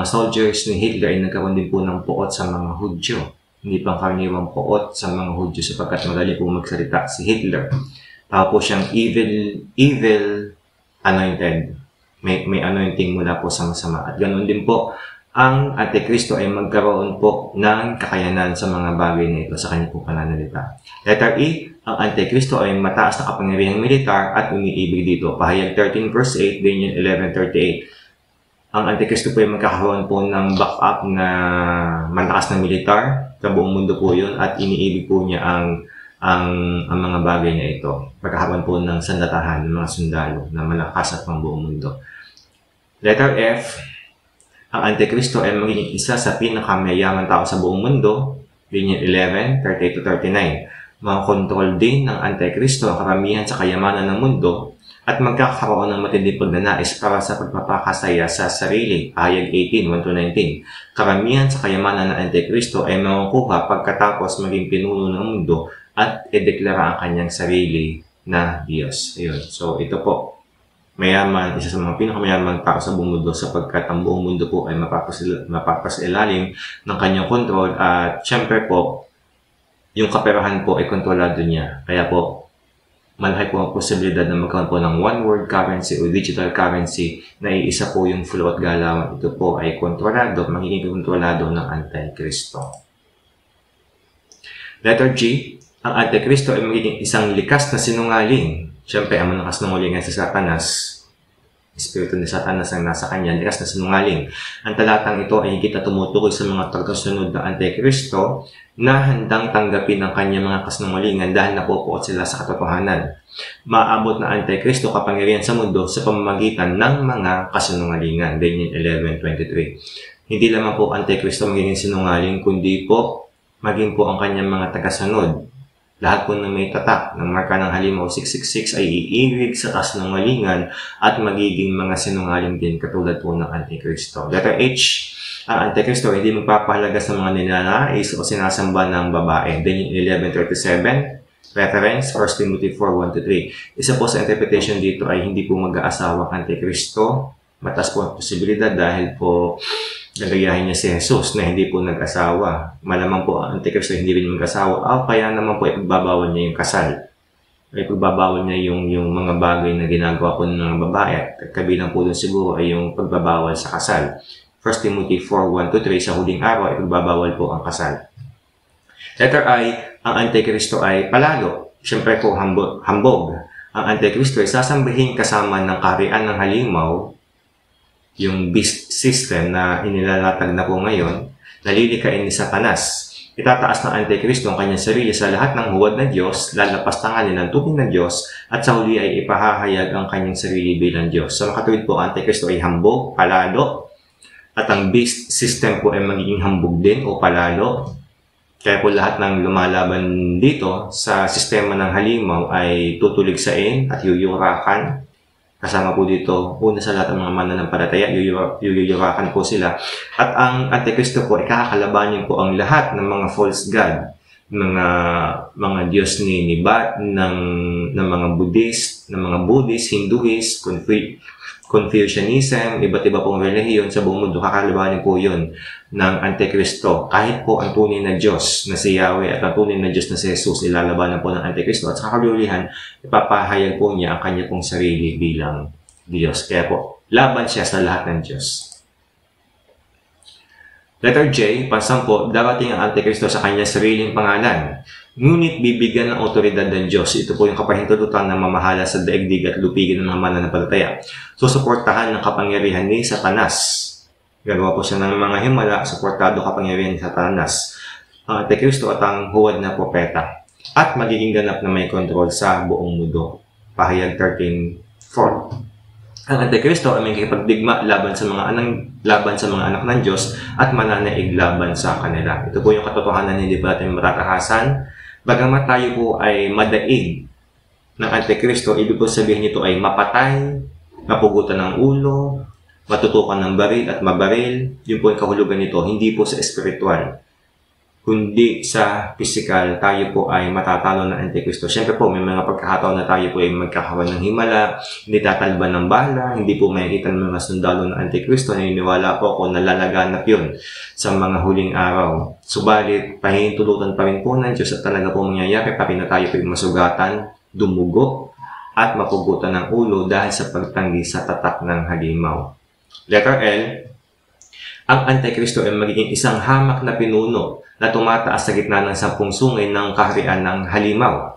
soldiers ni Hitler ay nagkaroon din po ng puot sa mga Hudyo. Hindi pang karaniwang puot sa mga Hudyo sapagkat magaling po magsalita si Hitler. Tao po siyang evil anointed. May anointing mula po sa masama. At ganoon din po, ang Antikristo ay magkaroon po ng kakayanan sa mga bagay na ito sa kanya po pananalita. Letter E, ang Antikristo ay mataas na kapangyarihang militar at umiibig dito. Pahayag 13 verse 8, Daniel 11:38. Ang Antikristo po ay magkakaroon po ng backup na malakas na militar sa buong mundo po yun at iniibig po niya ang mga bagay na ito. Magkakaroon po ng sandatahan ng mga sundalo na malakas at pang buong mundo. Letter F, ang Antikristo ay magiging isa sa pinakamayaman tao sa buong mundo, Daniel 11:38-39. Makakontrol din ng Antikristo ang karamihan sa kayamanan ng mundo at magkakaroon ng matinding pagnanais para sa pagpapakasaya sa sarili, pahayag 18:1-19. Karamihan sa kayamanan ng Antikristo ay makukuha pagkatapos maging pinuno ng mundo at ideklara ang kanyang sarili na Diyos. Ayun. So, ito po. Mayaman, isa sa mga pinakamayamang tao sa buong mundo sapagkat ang buong mundo po ay mapapasilalim ng kanyang kontrol at syempre po, yung kaperahan po ay kontrolado niya. Kaya po, malaki po ang posibilidad na magkaroon po ng one world currency o digital currency na iisa po yung flow at galawan. Ito po ay kontrolado, magiging kontrolado ng Antikristo. Letter G, ang Antikristo ay magiging isang likas na sinungaling. Siyempre, ang malakas ng ulingan sa Satanas, espiritu ni Satanas ang nasa kanya, likas na sinungaling. Ang talatang ito ay higit na tumutukoy sa mga tagasunod na Antikristo na handang tanggapin ang kanyang mga kasinungalingan dahil napupuot sila sa katotohanan. Maabot na Antikristo kapangyarihan sa mundo sa pamamagitan ng mga kasinungalingan. Daniel 11:23. Hindi lamang po Antikristo magiging sinungaling, kundi po maging po ang kanyang mga tagasunod. Lahat po na may tatak ng marka ng halimaw 666 ay iirig sa kasinungalingan at magiging mga sinungaling din katulad po ng Antikristo. Letter H, ang Antikristo hindi magpapahalaga sa mga ninanais o sinasamba ng babae. Daniel 11:37, reference 1 Timothy 4:1-3. Isa po sa interpretation dito ay hindi po mag-aasawa ang Antikristo. Mataas po ang posibilidad dahil po nagayahin niya si Jesus na hindi po nag-asawa. Malamang po ang Antikristo hindi rin mag-asawa. Kaya naman po ipagbabawal niya yung kasal. Ipagbabawal niya yung mga bagay na ginagawa po ng mga babae. At kabilang po dun siguro ay yung pagbabawal sa kasal. 1 Timothy 4:1-3, sa huling araw ipagbabawal po ang kasal. Letter I, ang Antikristo ay palalo. Siyempre po hambog. Ang Antikristo ay sasambahin kasama ng kaharian ng halimaw, yung beast system na inilalatag na po ngayon, nalilikain ni Satanas. Itataas ng Antikristo ang kanyang sarili sa lahat ng huwad na Diyos, lalapastanganin ng tuping ng Diyos, at sa huli ay ipahahayag ang kanyang sarili bilang Diyos. So makatuwid po ang Antikristo ay hambog, palalo, at ang beast system po ay magiging hambog din o palalo. Kaya po lahat ng lumalaban dito sa sistema ng halimaw ay tutuligsain at yuyurakan. Kasama po dito, una sa lahat ng mga mananampalataya, yuyurakan po sila. At ang Antikristo po, ikakalabanin po ang lahat ng mga false god, mga Diyos ni ng mga Buddhist, Hinduist, Confucianism, iba't iba pong relihiyon sa buong mundo, kakalabanin po yun ng Antikristo. Kahit po ang tunay na Diyos na si Yahweh at ang tunay na Diyos na si Jesus, ilalabanan po ng Antikristo. At sa kalulihan, ipapahayag po niya ang kanya pong sarili bilang Diyos. Kaya po, laban siya sa lahat ng Diyos. Letter J, pansampo, darating ang Antikristo sa kanyang sariling pangalan. Ngunit bibigyan ng otoridad ng Diyos. Ito po yung kapahintulutan na mamahala sa daigdig at lupigin ng mga mananampalataya. Susuportahan ng kapangyarihan ni Satanas. Gagawa po siya ng mga himala, suportado kapangyarihan ni Satanas. Ang Antikristo at ang huwad na propeta. At magiging ganap na may kontrol sa buong mundo. Pahayag 13:4. Ang Antikristo ay may kipagdigma laban sa mga anak ng Diyos at mananaig laban sa kanila. Ito po yung katotohanan na hindi pa natin matatahasan. Bagamat tayo po ay madaig ng Antikristo, ibig po sabihin nito ay mapatay, mapugutan ng ulo, matutukan ng baril at mabaril. Yun po yung kahulugan nito, hindi po sa espiritual, kundi sa physical. Tayo po ay matatalo ng Antikristo. Siyempre po, may mga pagkakataon na tayo po ay magkakaroon ng himala, hindi tatalban ng bala, hindi po makikita ng mga sundalo ng Antikristo. Naniniwala po ako na lalaganap yun sa mga huling araw. Subalit, pahintulutan pa rin po ng Diyos at talaga po mangyayari pa rin na tayo po ay masugatan, dumugo, at mapugutan ng ulo dahil sa pagtanggi sa tatak ng halimaw. Letter L, ang Antikristo ay magiging isang hamak na pinuno na tumataas sa gitna ng 10 sungay ng kaharian ng halimaw.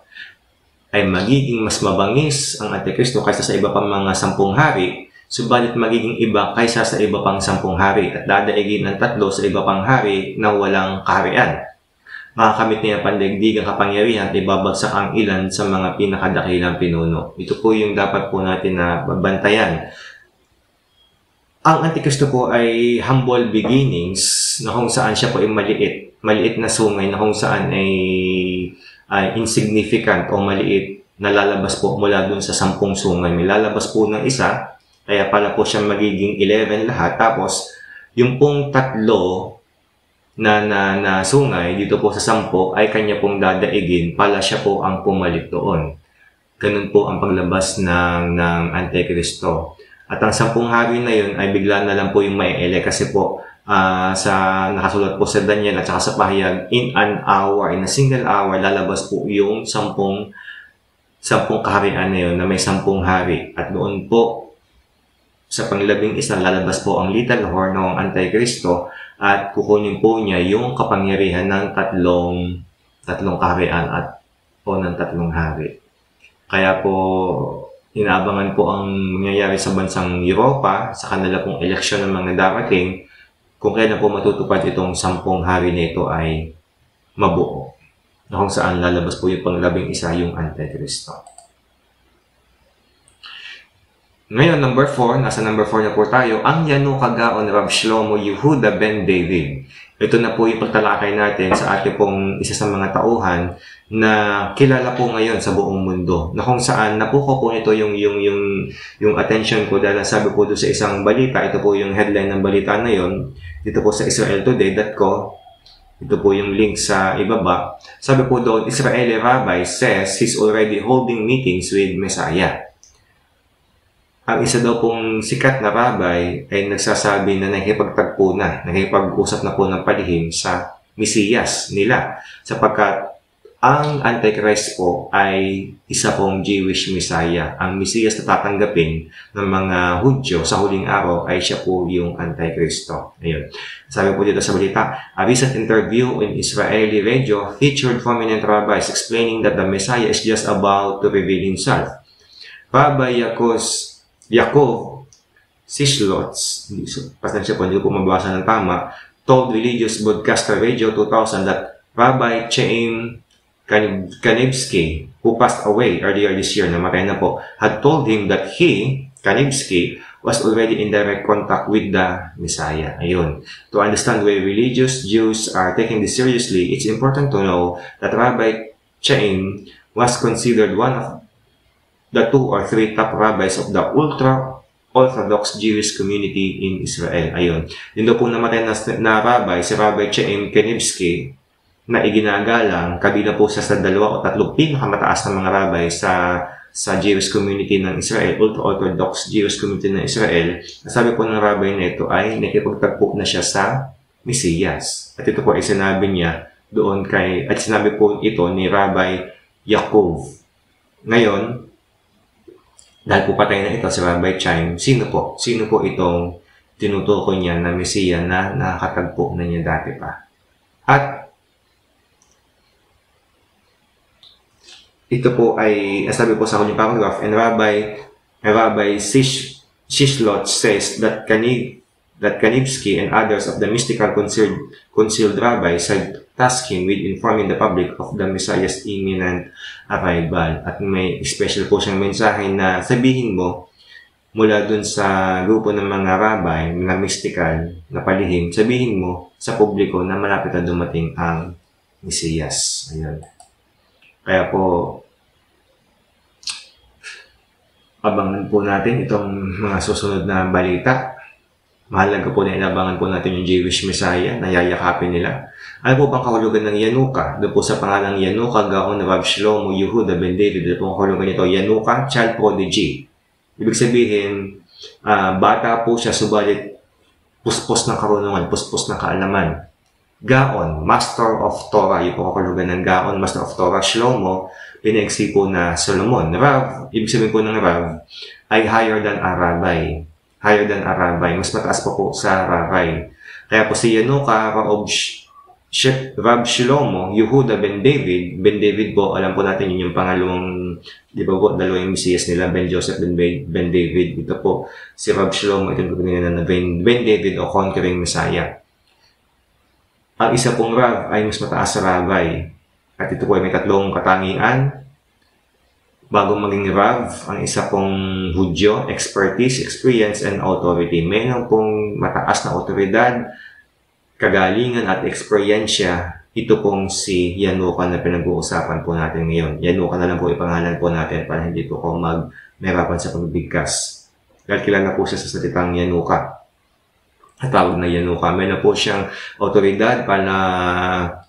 Ay magiging mas mabangis ang Antikristo kaysa sa iba pang mga 10 hari, subalit magiging iba kaysa sa iba pang 10 hari at dadaigin ng 3 sa iba pang hari na walang kaharian. Makakamit niya ang pandaigdigang kapangyarihan at ibabagsak ang ilan sa mga pinakadakilang pinuno. Ito po yung dapat po natin na bantayan. Ang Antikristo po ay humble beginnings na kung saan siya po ay maliit na sungay na kung saan ay insignificant o maliit na lalabas po mula dun sa 10 sungay. May lalabas po ng isa, kaya pala po siya magiging 11 lahat. Tapos, yung pong 3 na sungay dito po sa 10 ay kanya pong dadaigin, pala siya po ang pumalit doon. Ganun po ang paglabas ng Antikristo. At ang 10 hari na yun ay bigla na lang po yung maiele kasi po sa nakasulat po sa Daniel at saka sa pahayag, in an hour, in a single hour, lalabas po yung 10 kaharian na yun na may 10 hari. At doon po sa panglabing isa, lalabas po ang little horn ng Antikristo at kukunin po niya yung kapangyarihan ng tatlong kaharian o ng 3 hari. Kaya po inaabangan po ang mangyayari sa bansang Europa sa kanila pong eleksyon ng mga darating kung kailan po matutupad itong 10 hari na ito ay mabuo na kung saan lalabas po yung panglabing isa yung Antikristo. Ngayon, number 4, nasa number 4 na po tayo, ang Yanukagaon Rav Shlomo Yehuda ben David. ito na po yung pagtalakay natin sa ating pong isa sa mga tauhan na kilala po ngayon sa buong mundo. Na kung saan napuko po ito yung attention ko dahil sabi po doon sa isang balita, ito po yung headline ng balita na yon dito po sa israeltoday.co. Ito po yung link sa ibaba. Sabi po doon, Israeli rabbi says he's already holding meetings with Messiah. Ang isa daw pong sikat na rabbi ay nagsasabi na nakikipagtagpo na, nakikipag-usap na po ng palihim sa Mesiyas nila. Sapagkat ang Antichrist po ay isa pong Jewish Messiah. Ang Mesiyas na tatanggapin ng mga Hudyo sa huling araw ay siya po yung Antichristo. Ayun. Sabi po dito sa balita, a recent interview in Israeli radio featured prominent rabbis explaining that the Messiah is just about to reveal himself. Rabbi Yaakov Sishlots, pasensya po, hindi ko mabasa ng tama, told religious broadcaster Radio 2000 that Rabbi Chaim Kanevsky, who passed away earlier this year, namatay na po, had told him that he, Kanevsky, was already in direct contact with the Messiah. Ayun. To understand why religious Jews are taking this seriously, it's important to know that Rabbi Chaim was considered one of the 2 or 3 top rabbis of the ultra-Orthodox Jewish community in Israel. Ayun. Yun daw po namatay na rabbi, si Rabbi Chaim Kanevsky, na iginagalang, kabila po sa 2 o 3 pinakamataas na mga rabbi sa Jewish community ng Israel, ultra-Orthodox Jewish community ng Israel. Sabi po ng rabbi na ito ay nakipagtagpo na siya sa Mesiyas. At ito po ay sinabi niya doon at sinabi po ito ni Rabbi Yaakov. Ngayon, dahil po patay na ito si Rabbi Chaim, sino po? Sino po itong tinutukoy niya na Mesiya na nakatagpo na niya dati pa? At ito po ay, sabi po sa huling paragraph, and Rabbi Shishlot says that Kanevsky and others of the mystical concealed rabbis had tasked him with informing the public of the Messiah's imminent arrival. At may special po siyang mensahe na sabihin mo mula dun sa grupo ng mga rabbi, mga mystical na palihim, sabihin mo sa publiko na malapit na dumating ang Mesiyas. Ayun. Kaya po, abangan po natin itong mga susunod na balita. Mahalaga po na inabangan po natin yung Jewish Messiah na yayakapin nila. Ano po bang kahulugan ng Yanuka? Doon po sa pangalang Yanuka, gaon na Rav Shlomo Yehuda ben David. Doon po ang kahulugan nito, Yanuka, child prodigy. Ibig sabihin, bata po siya, subalit puspos ng karunungan, puspos ng kaalaman. Gaon, Master of Torah, yung po ang kahulugan ng Gaon, Master of Torah, Shlomo, pinaiksi po na Solomon. Rav, ibig sabihin po ng Rav, ay higher than a rabbi. Higher than a rabbi. Mas mataas pa po sa rabbi. Kaya po si Yanuka, Rav Shlomo, Yehuda ben David. Ben David po, alam po natin yun yung pangalawang, di ba po, dalawang Mesiyas nila, Ben Joseph, Ben David. Ito po, si Rav Shlomo, ito po nila na Ben David o Conquering Messiah. Ang isa pong Rav ay mas mataas sa rabbi. At ito po ay may 3 katangian. Bago maging Rav, ang isa pong Hudyo, expertise, experience, and authority. Mayroon pong mataas na otoridad, kagalingan at eksperyensya. Ito pong si Yanuka na pinag-uusapan po natin ngayon. Yanuka na lang po ipangalan po natin para hindi po ako mahirapan sa pagbigkas. Dahil kilala po siya sa salitang Yanuka. At tawag na Yanuka. Mayroon po siyang otoridad para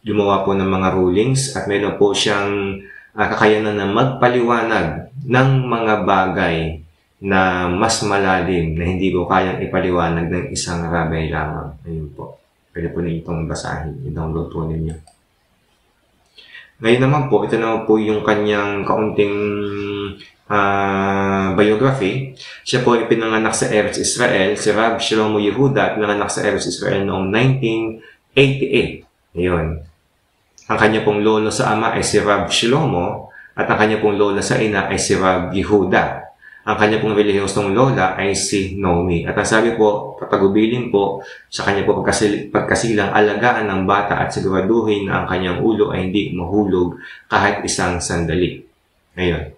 gumawa po ng mga rulings at mayroon po siyang kakayanan na magpaliwanag ng mga bagay na mas malalim na hindi ko kayang ipaliwanag ng isang rabbi lamang. Ayun po. Pwede po ninyo itong basahin. I-download po ninyo. Ngayon naman po, ito naman po yung kanyang kaunting biography. Siya po ay pinanganak sa Eretz Israel. Si Rav Shlomo Yehuda pinanganak sa Eretz Israel noong 1988. Ayun. Ang kanya pong lolo sa ama ay si Rav Shlomo at ang kanya pong lola sa ina ay si Rav Yehuda. Ang kanya pong relihiyosong lola ay si Naomi. At ang sabi po, patagubilin po sa kanya po pagkasilang alagaan ng bata at siguraduhin na ang kanyang ulo ay hindi mahulog kahit isang sandali. Ngayon.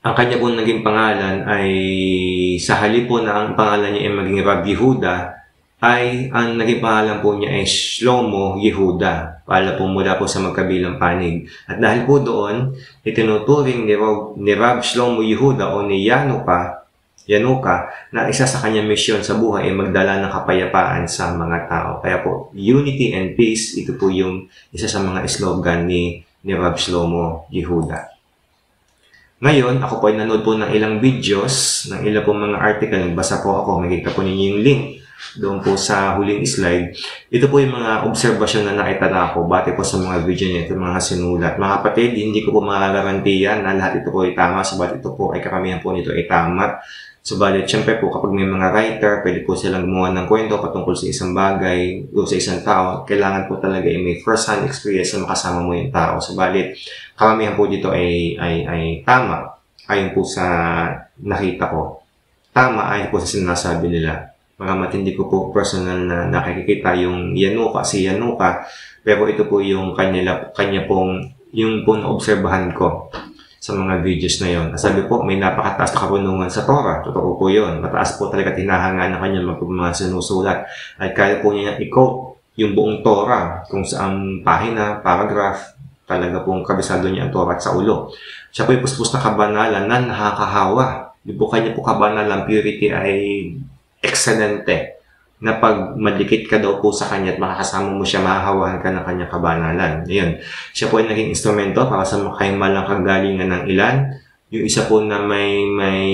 Ang kanya pong naging pangalan ay sa halip po na ang pangalan niya ay maging Rav Yehuda, ay ang naging pangalan po niya ay Shlomo Yehuda, pala po mula po sa magkabilang panig. At dahil po doon, itinuturing ni Rab Shlomo Yehuda o ni Yanuka na isa sa kanyang misyon sa buhay ay magdala ng kapayapaan sa mga tao. Kaya po, unity and peace, ito po yung isa sa mga slogan ni Rab Shlomo Yehuda. Ngayon, ako po ay nanood po ng ilang videos, ng ilang po mga article. Nagbasa po ako, makikita po ninyo yung link doon po sa huling slide. Ito po yung mga obserbasyon na nakitala ko bate po sa mga video niya, ito mga sinulat. Mga kapatid, hindi ko po makagarantiyan na lahat ito po ay tama, sabat ito po ay karamihan po nito ay tama. Subalit, syempre po, kapag may mga writer, pwede po silang gumawa ng kwento patungkol sa isang bagay o sa isang tao. Kailangan po talaga ay may first-hand experience na makasama mo yung tao. Subalit, karamihan po dito ay tama. Ayon po sa nakita ko. Tama ayon po sa sinasabi nila. Magamat hindi ko po personal na nakikita yung si Yanuka, pero ito po yung kanya pong, yung po na-obserbahan ko sa mga videos na yon. Sabi po, may napakataas na karunungan sa Torah. Totoo po yun. Mataas po talaga tinahanga ng kanyang mga sinusulat. At kaya po niya i-quote yung buong Torah, kung saan pahina, paragraph, talaga pong kabisado niya ang Torah sa ulo. Siya po yung puspos na kabanalan na nakakahawa. Yung po kanya po kabanalan, purity ay excelente. Na pag madikit ka daw po sa kanya at makakasama mo siya, mahahawahan ka ng kanyang kabanalan. Ayun. Siya po ay naging instrumento para sa makaimalang kagalingan ng ilan. Yung isa po na may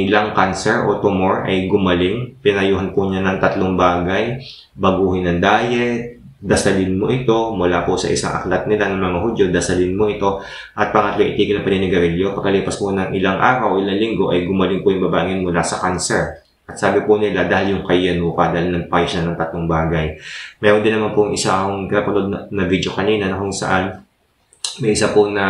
lung cancer o tumor ay gumaling. Pinayuhan po niya ng 3 bagay. Baguhin ang diet, dasalin mo ito, mula po sa isang aklat nila ng mga Hudyo, dasalin mo ito. At pangatlo, itigil ang paninigarilyo. Pagkalipas po ng ilang araw, ilang linggo, ay gumaling po yung babaeng mula sa cancer. At sabi po nila, dahil yung kay Yanuka, dahil nagpayo siya ng 3 bagay. Meron din naman pong isa akong kapanood na video kanina na kung saan may isa po na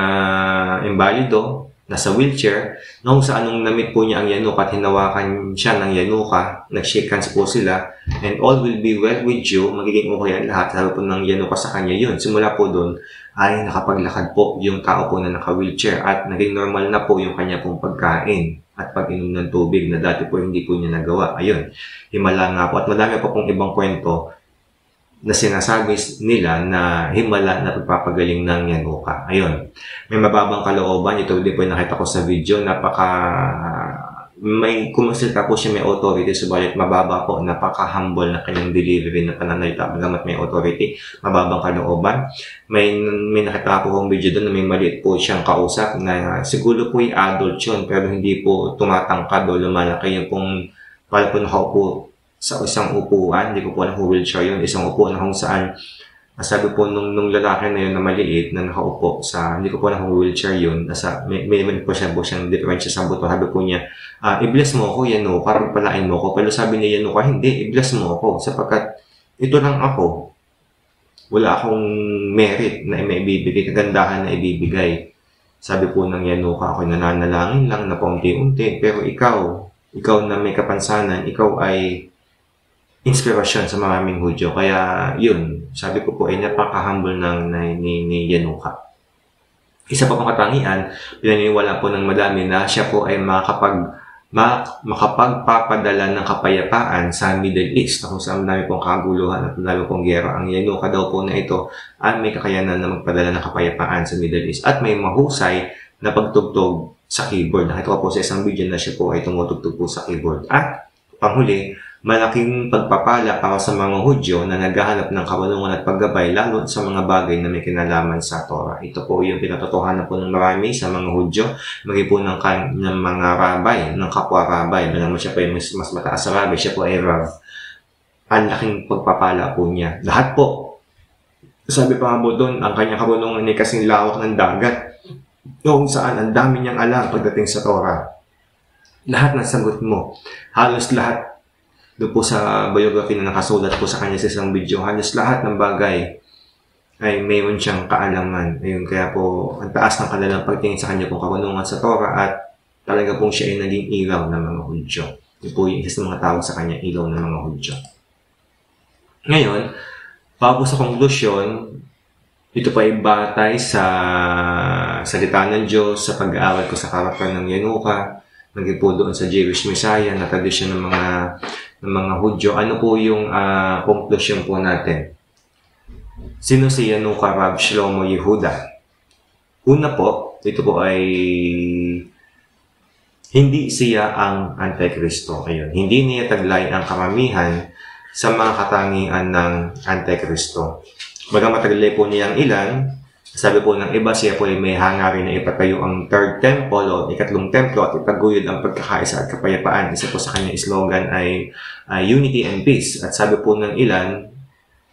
imbalido, nasa wheelchair, na kung saan nung namit po niya ang Yanuka at hinawakan siya ng Yanuka, nag-shake hands po sila, and all will be well with you, magiging okay ang lahat. Sabi po ng Yanuka sa kanya yun. Simula po doon, ay nakapaglakad po yung tao po na naka-wheelchair at naging normal na po yung kanya pong pagkain at pag-inom ng tubig na dati po hindi po niya nagawa. Ayun, himala nga po. At madami pa pong ibang kwento na sinasabi nila na himala na pagpapagaling ng Yanuka. Ayun, may mababang kalooban. Ito din po yung nakita ko sa video. May kumonsulta po siya, may authority, subalit mababa po, napaka-humble na kanyang delivery na pananalita. Magamat may authority, mababang kalooban. May nakita po kong video doon na may maliit po siyang kausap na siguro po yung adult yun, pero hindi po tumatangkad o lumalaki yung pong pala po nakaupo sa isang upuan. Hindi ko po alam kung wheelchair yun, isang upuan na kung saan sabi po nung lalaki na yun na maliit na nakaupo sa, hindi ko po alam kung wheelchair yun, may po siyang diferensya sa buto. Sabi po niya, i-bless mo ako, Yanuka, parang palain mo ako. Pero sabi ni Yanuka, hindi, i-bless mo ako, sapagkat ito lang ako. Wala akong merit na maibibigay, kagandahan na ibibigay. Sabi po ng Yanuka, ako nananalangin lang na paunti-unti, pero ikaw na may kapansanan, ikaw ay inspirasyon sa maraming Hudyo. Kaya yun, sabi ko po ay napaka-humble ni Yanuka. Isa pa pang katangian, pinaniniwala po ng madami na siya po ay makapagpapadala ng kapayapaan sa Middle East, na kung saan madami pong kaguluhan at madami pong gera. Ang Yanuka daw po na ito ay may kakayanan na magpadala ng kapayapaan sa Middle East at may mahusay na pagtugtog sa keyboard. Nakita ko po sa isang video na siya po ay tumutugtog po sa keyboard. At panghuli, malaking pagpapala para sa mga Hudyo na naghahanap ng karunungan at paggabay lalo sa mga bagay na may kinalaman sa Torah. Ito po yung pinatotohanan po ng marami sa mga Hudyo, maging po ng mga rabay, ng kapwa-rabay. Naman siya po yung mas mataas sa rabay, siya po ay Rav. Ang laking pagpapala po niya. Lahat po. Sabi pa nga po doon, ang kanyang karunungan ay kasing lawak ng dagat. Kung saan ang dami niyang alam pagdating sa Torah. Lahat ng sagot mo, halos lahat. Doon po sa biography na nakasulat po sa kanya sa isang video, halos lahat ng bagay ay mayroon siyang kaalaman. Ayun, kaya po, ang taas ng kanilang pagtingin sa kanya pong karunungan sa Torah at talaga pong siya ay naging ilaw ng mga Hudyo. Yun po yung isa sa mga tawag sa kanya, ilaw ng mga Hudyo. Ngayon, bago sa konklusyon, ito pa ay batay sa salita ng Diyos, sa pag-aaral ko sa karakter ng Yanuka, naging po doon sa Jewish Messiah na tradisyon ng mga ng mga Hudyo. Ano po yung conclusion po natin? Sino si Yanuka Rab Shlomo Yehuda? Una po, ito po ay hindi siya ang Antikristo. Ayun. Hindi niya taglay ang karamihan sa mga katangian ng Antikristo. Bagamat taglay po niya ang ilan, sabi po ng iba, siya po ay may hangarin na ipatayo ang third temple o ikatlong templo at itaguyod ang pagkakaisa at kapayapaan. Isa po sa kanyang slogan ay unity and peace. At sabi po ng ilan,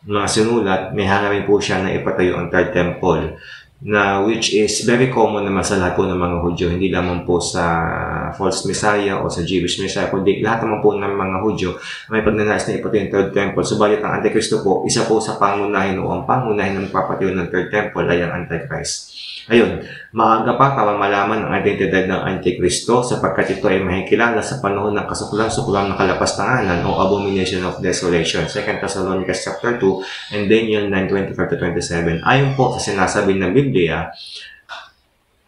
mga sinulat, may hangarin po siya na ipatayo ang third temple, na which is very common naman sa lahat po ng mga Hudyo, hindi lamang po sa false Messiah o sa Jewish Messiah, kundi lahat naman po ng mga Hudyo may pagnanais na ipatayo yung third temple. Subalit ang Antikristo po, isa po sa pangunahin o ang pangunahin ng papatayo ng third temple ay ang Antichrist. Ayun, maaga pa para malaman ang identidad ng Antikristo sapagkat ito ay mahikilala sa panahon ng kasuklam-suklam na kalapastanganan o abomination of desolation. 2 Thessalonians chapter 2 and Daniel 9:25-27. Ayon po sa sinasabi ng Biblia,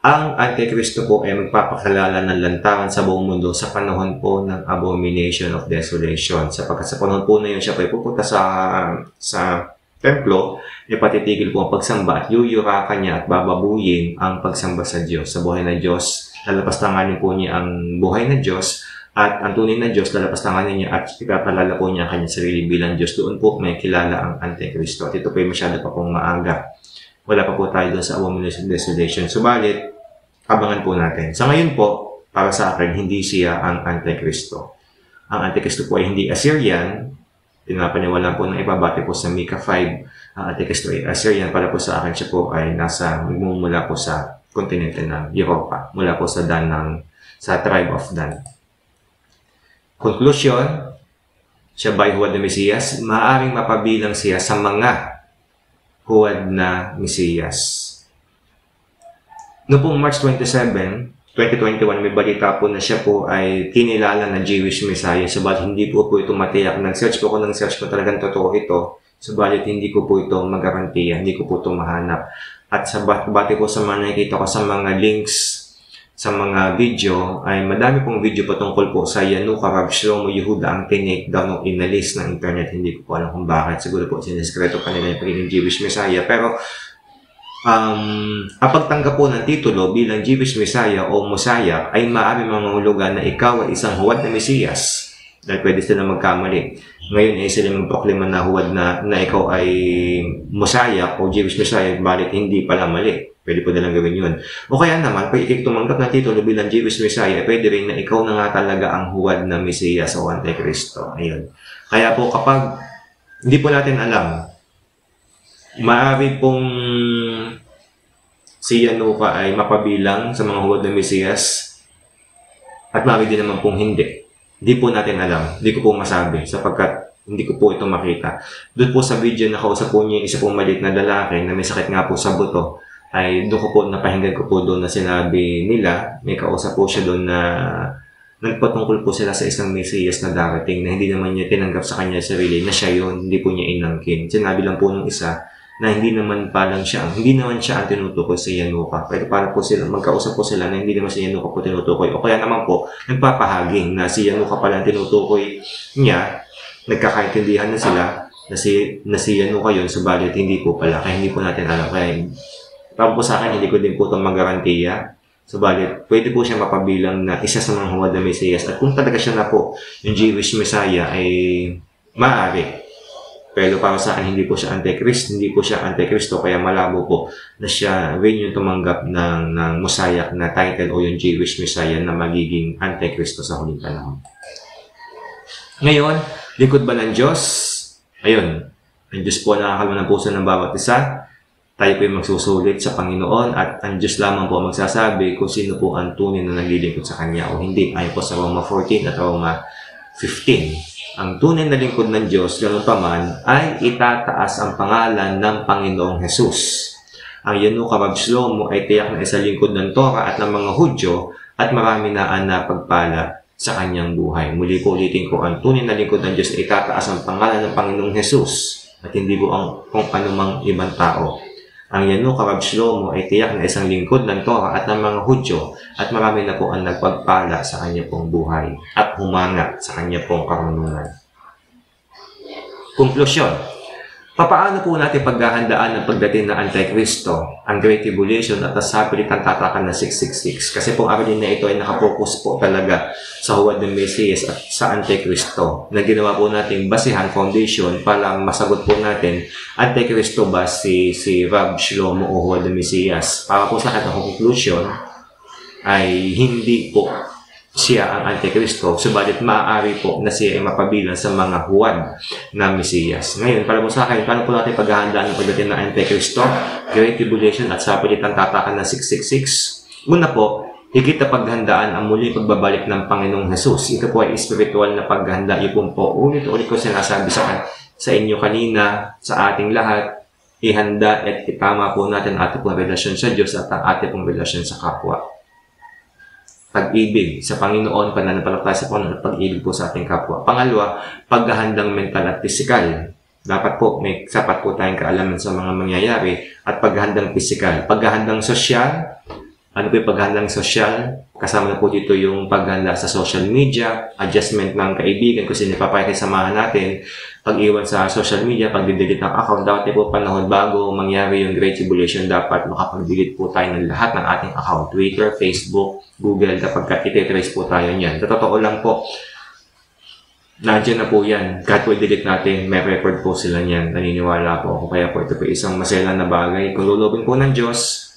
ang Antikristo po ay magpapakilala ng lantaran sa buong mundo sa panahon po ng abomination of desolation. Sapagkat sa panahon po na yun, siya po ay pupunta sa templo, ipatitigil po ang pagsamba at yuyurakan niya at bababuyin ang pagsamba sa Diyos. Sa buhay na Diyos, lalapastanganin po niya ang buhay na Diyos at ang tunay na Diyos, lalapastanganin niya at ipapalala po niya ang kanyang sarili bilang Diyos. Doon po may kilala ang Antikristo. At ito po ay masyado pa pong maaga. Wala pa po tayo doon sa abomination desolation. Subalit, abangan po natin. Sa ngayon po, para sa akin, hindi siya ang Antikristo. Ang Antikristo po ay hindi Assyrian. Pinapaniwala po ng iba, bati po sa Micah 5, ang Antikristo ay Assyrian. Para po sa akin, siya po ay mula po sa kontinente ng Europa, mula po sa sa tribe of Dan. Conclusion, siya ba ay huwad na Mesiyas? Maaring mapabilang siya sa mga huwad na Mesiyas. Noong pong March 27, 2021, may balita po na siya po ay kinilala na Jewish Messiah. Subalit hindi po ito matiyak. Nag-search po ako ng search kung talagang totoo ito. Subalit hindi ko po ito magarantiya. Hindi ko po ito mahanap. At sa bati po sa mga nakikita ko sa mga links, sa mga video, ay madami pong video patungkol po sa Yanuka Rab Shlomo Yehuda ang tinake down o inalis ng internet. Hindi ko po alam kung bakit. Siguro po siniskreto pa nila yung pagiging Jewish Messiah. Pero ang pagtanggap po ng titulo bilang Jewish Messiah o Mosiah ay maaari mangungulugan na ikaw ay isang huwad na Mesiyas. Dahil pwede sila magkamali. Ngayon ay sila magproklima na huwad na ikaw ay Mosiah o Jewish Messiah, balit hindi pala mali. Pwede po nilang gawin yun. O kaya naman, pag ikik tumanggap ng titulo bilang Jewish Messiah, pwede rin na ikaw na nga talaga ang huwad na Mesiyas o Antikristo. Ayun. Kaya po kapag hindi po natin alam, maaari pong si Yanuka ay mapabilang sa mga huwad na Mesiyas at maaari din naman pong hindi. Hindi po natin alam. Hindi ko po masabi sapagkat hindi ko po ito makita. Doon po sa video na kausap po niya isa pong maliit na lalaki na may sakit nga po sa buto, ay doon ko po napahinggan ko po doon na sinabi nila, may kausap po siya doon na nagpatungkol po sila sa isang Mesiyas na darating na hindi naman niya tinanggap sa kanya sarili na siya yun, hindi po niya inangkin. Sinabi lang po nung isa na hindi naman siya ang tinutukoy sa Yanuka. Pero para po sila, magkausap po sila na hindi naman si Yanuka po tinutukoy. O kaya naman po, nagpapahaging na si Yanuka pala ang tinutukoy niya, nagkakaintindihan na sila na si Yanuka yun, subalit hindi po pala. Kaya hindi po natin alam. Kaya para po sa akin, hindi ko din po itong magarantiya. Subalit, pwede po siya mapabilang na isa sa mga huwad na Mesiyas. At kung talaga siya na po, yung Jewish Messiah ay maaari. Pero para sa akin, hindi po siya Antikristo, kaya malabo po na siya rin yung tumanggap ng Mosiah na title o yung Jewish Messiah na magiging Antikristo sa huling panahon. Ngayon, likod ba ng Diyos? Ayun, ang Diyos po nakakalma ng puso ng bawat isa. Tayo po yung magsusulit sa Panginoon at ang Diyos lamang po magsasabi kung sino po ang tunay na naglilingkod sa Kanya o hindi. Ayon po sa Roma 14 at Roma 15. Ang tunay na lingkod ng Diyos, ganoon pa man, ay itataas ang pangalan ng Panginoong Hesus. Ang Yanuka Rab Shlomo ay tiyak na isa lingkod ng Torah at ng mga Hudyo at marami na ang napagpala sa kanyang buhay. Muli po ulitin ko, ang tunay na lingkod ng Diyos ay itataas ang pangalan ng Panginoong Hesus at hindi po kung anumang ibang tao. Ang Yanuka Rab Shlomo ay tiyak na isang lingkod ng Torah at ng mga Hudyo at marami na po ang nagpagpala sa kanya pong buhay at humanga sa kanya pong karunungan. Konklusyon. Papaano po natin paghahandaan ng pagdating ng Antikristo, ang Great Tribulation at nasapilitang tatakan ng 666? Kasi po aral na ito ay nakapokus po talaga sa huwad ng Mesiyas at sa Antikristo na ginawa po natin basihan, foundation para masagot po natin Antikristo ba si Rab Shlomo o huwad ng Mesiyas? Para po sa akin ang conclusion ay hindi po siya ang Antikristo, subalit maaari po na siya ay mapabilang sa mga huwad na Mesiyas. Ngayon, para po sa akin, paano po natin paghahandaan ng pagdating ng Antikristo, Great Tribulation at sa palitan tatakan ng 666? Una po, higit na paghandaan ang muli pagbabalik ng Panginoong Jesus. Ito po ay spiritual na paghanda. Yung po, ulit-ulit ko sinasabi sa inyo kanina, sa ating lahat, ihanda at itama po natin ang ating pong relasyon sa Diyos at ang ating pong relasyon sa kapwa. Pag-ibig sa Panginoon, pananampalataya sa Panginoon at pag-ibig po sa ating kapwa. Pangalawa, paghahandang mental at pisikal. Dapat po may sapat po tayong kaalaman sa mga mangyayari at paghahandang pisikal. Paghahandang sosyal, ano po yung paghahandang sosyal? Kasama na po dito yung paghanda sa social media, adjustment ng kaibigan kung sino papakisamahan natin, pag-iwan sa social media, pag-delete ng account. Dapat po panahon bago mangyari yung Great Tribulation, dapat makapag-delete po tayo ng lahat ng ating account. Twitter, Facebook, Google, kapag iti-trace po tayo niyan. Sa totoo lang po, nandiyan na po yan. Kahit po i-delete natin, may record po sila niyan. Naniniwala po ako. Kaya po ito po isang maselan na bagay. Kung lulubin po ng Diyos,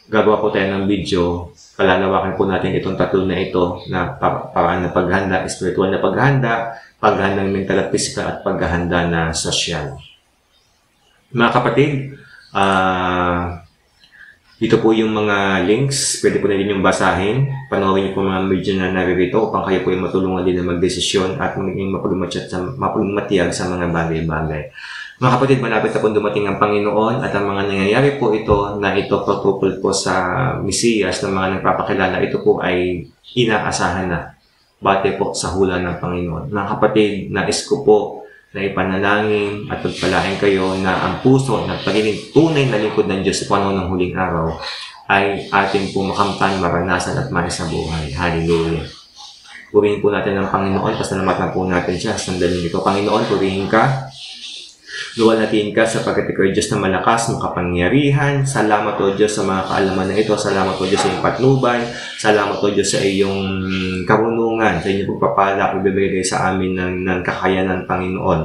gagawa po tayo ng video. Palalawakan po natin itong tatlo na ito na paraan na paghanda, spiritual na paghanda, paghahandang mental at physical at paghahanda na sosyal. Mga kapatid, dito po yung mga links. Pwede po na din yung basahin. Panoorin niyo po mga video na naririto upang kayo po yung matulungan din na magdesisyon at maging mapagmatiyag sa mga bagay-bagay. Mga kapatid, malapit na po dumating ang Panginoon at ang mga nangyayari po ito na ito patupol po sa Mesiyas ng mga nagpapakilala. Ito po ay inaasahan na bate po sa hula ng Panginoon. Mga kapatid, nais ko po na ipanalangin at pagpalain kayo na ang puso na pagiging tunay na lingkod ng Diyos sa panahon ng huling araw ay ating po makamtan, maranasan at manis sa buhay. Hallelujah. Purihin po natin ang Panginoon, pasalamatan po natin siya sa sandaling ito. Panginoon, purihin ka. Luwalhatiin ka sapagkat ikaw ay Diyos na malakas, makapangyarihan. Salamat o Diyos sa mga kaalaman na ito. Salamat o Diyos sa iyong patnubay. Salamat o Diyos sa iyong karunungan. Sa inyong pagpapala, ibibigay sa amin ng kakayanan, Panginoon,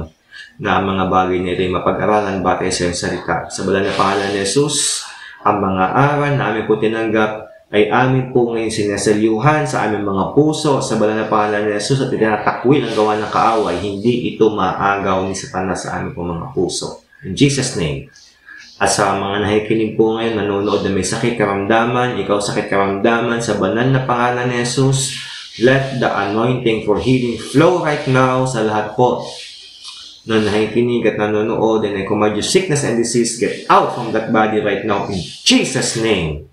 na ang mga bagay na ito ay mapag-aralan batay sa iyong salita. Sa banal na pangalan ni Jesus, ang mga aral na amin po tinanggap ay amin po ngayon sinasalyuhan sa aming mga puso sa banal na pangalan ni Jesus at itinatakwil ang gawa ng kaaway. Hindi ito maagaw ni Satanas sa aming po mga puso. In Jesus' name. At sa mga nakikinig po ngayon, nanonood na may sakit karamdaman, ikaw sakit karamdaman, sa banal na pangalan ni Jesus, let the anointing for healing flow right now sa lahat po na nakikinig at nanonood, and I command you sickness and disease, get out from that body right now in Jesus' name.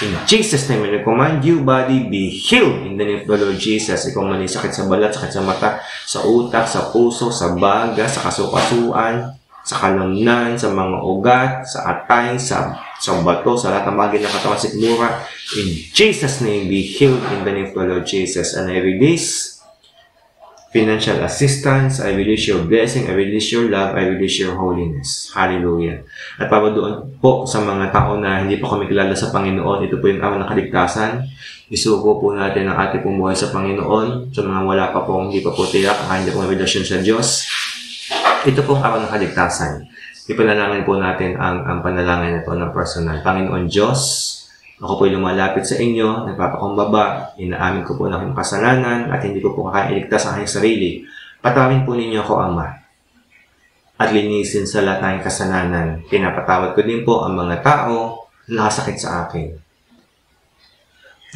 In Jesus' name, I command you, body, be healed in the name of the Lord Jesus. Ikaw man ay sakit sa balat, sakit sa mata, sa utak, sa puso, sa baga, sa kasukasuan, sa kalamnan, sa mga ugat, sa atay, sa bato, sa lahat ng bagay ng katawan sikmura. In Jesus' name, be healed in the name of the Lord Jesus. And I release financial assistance, I release your blessing, I release your love, I release your holiness. Hallelujah. At para doon po sa mga tao na hindi pa kami kilala sa Panginoon, ito po yung araw ng kaligtasan. Isuko po natin ang ating pumuhay sa Panginoon. Sa mga wala pa po, hindi pa po tiyak, hindi po relasyon sa Diyos. Ito po ang araw ng kaligtasan. Ipanalangin po natin ang panalangin na ito ng personal. Panginoon Diyos, ako po'y lumalapit sa inyo, nagpapakumbaba, inaamin ko po na aking kasalanan at hindi ko po kakailigtas ang aking sarili. Patawarin po ninyo ako, Ama, at linisin sa lahat ng aking kasalanan. Pinapatawad ko din po ang mga tao na nakasakit sa akin.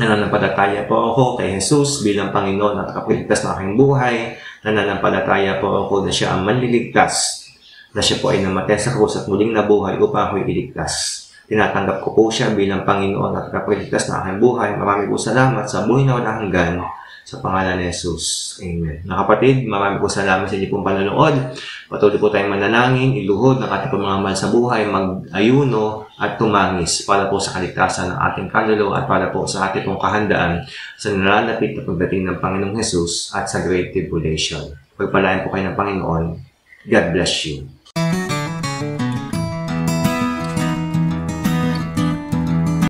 Nananampalataya po ako kay Jesus bilang Panginoon at kapaligtas ng aking buhay. Nananampalataya po ako na siya ang manliligtas, na siya po ay namatay sa krus at muling nabuhay upang ako'y iligtas. Tinatanggap ko po siya bilang Panginoon at kapaligtas na aking buhay. Marami po salamat sa buhay na walang hanggan sa pangalan ni Jesus. Amen. Mga kapatid, marami po salamat sa inyo pong panonood. Patuloy po tayong manalangin, iluhod ng ating mga mahal sa buhay, mag-ayuno at tumangis para po sa kaligtasan ng ating kaluluwa at para po sa ating pong kahandaan sa nalalapit na pagdating ng Panginoong Jesus at sa Great Tribulation. Pagpalain po kayo ng Panginoon. God bless you.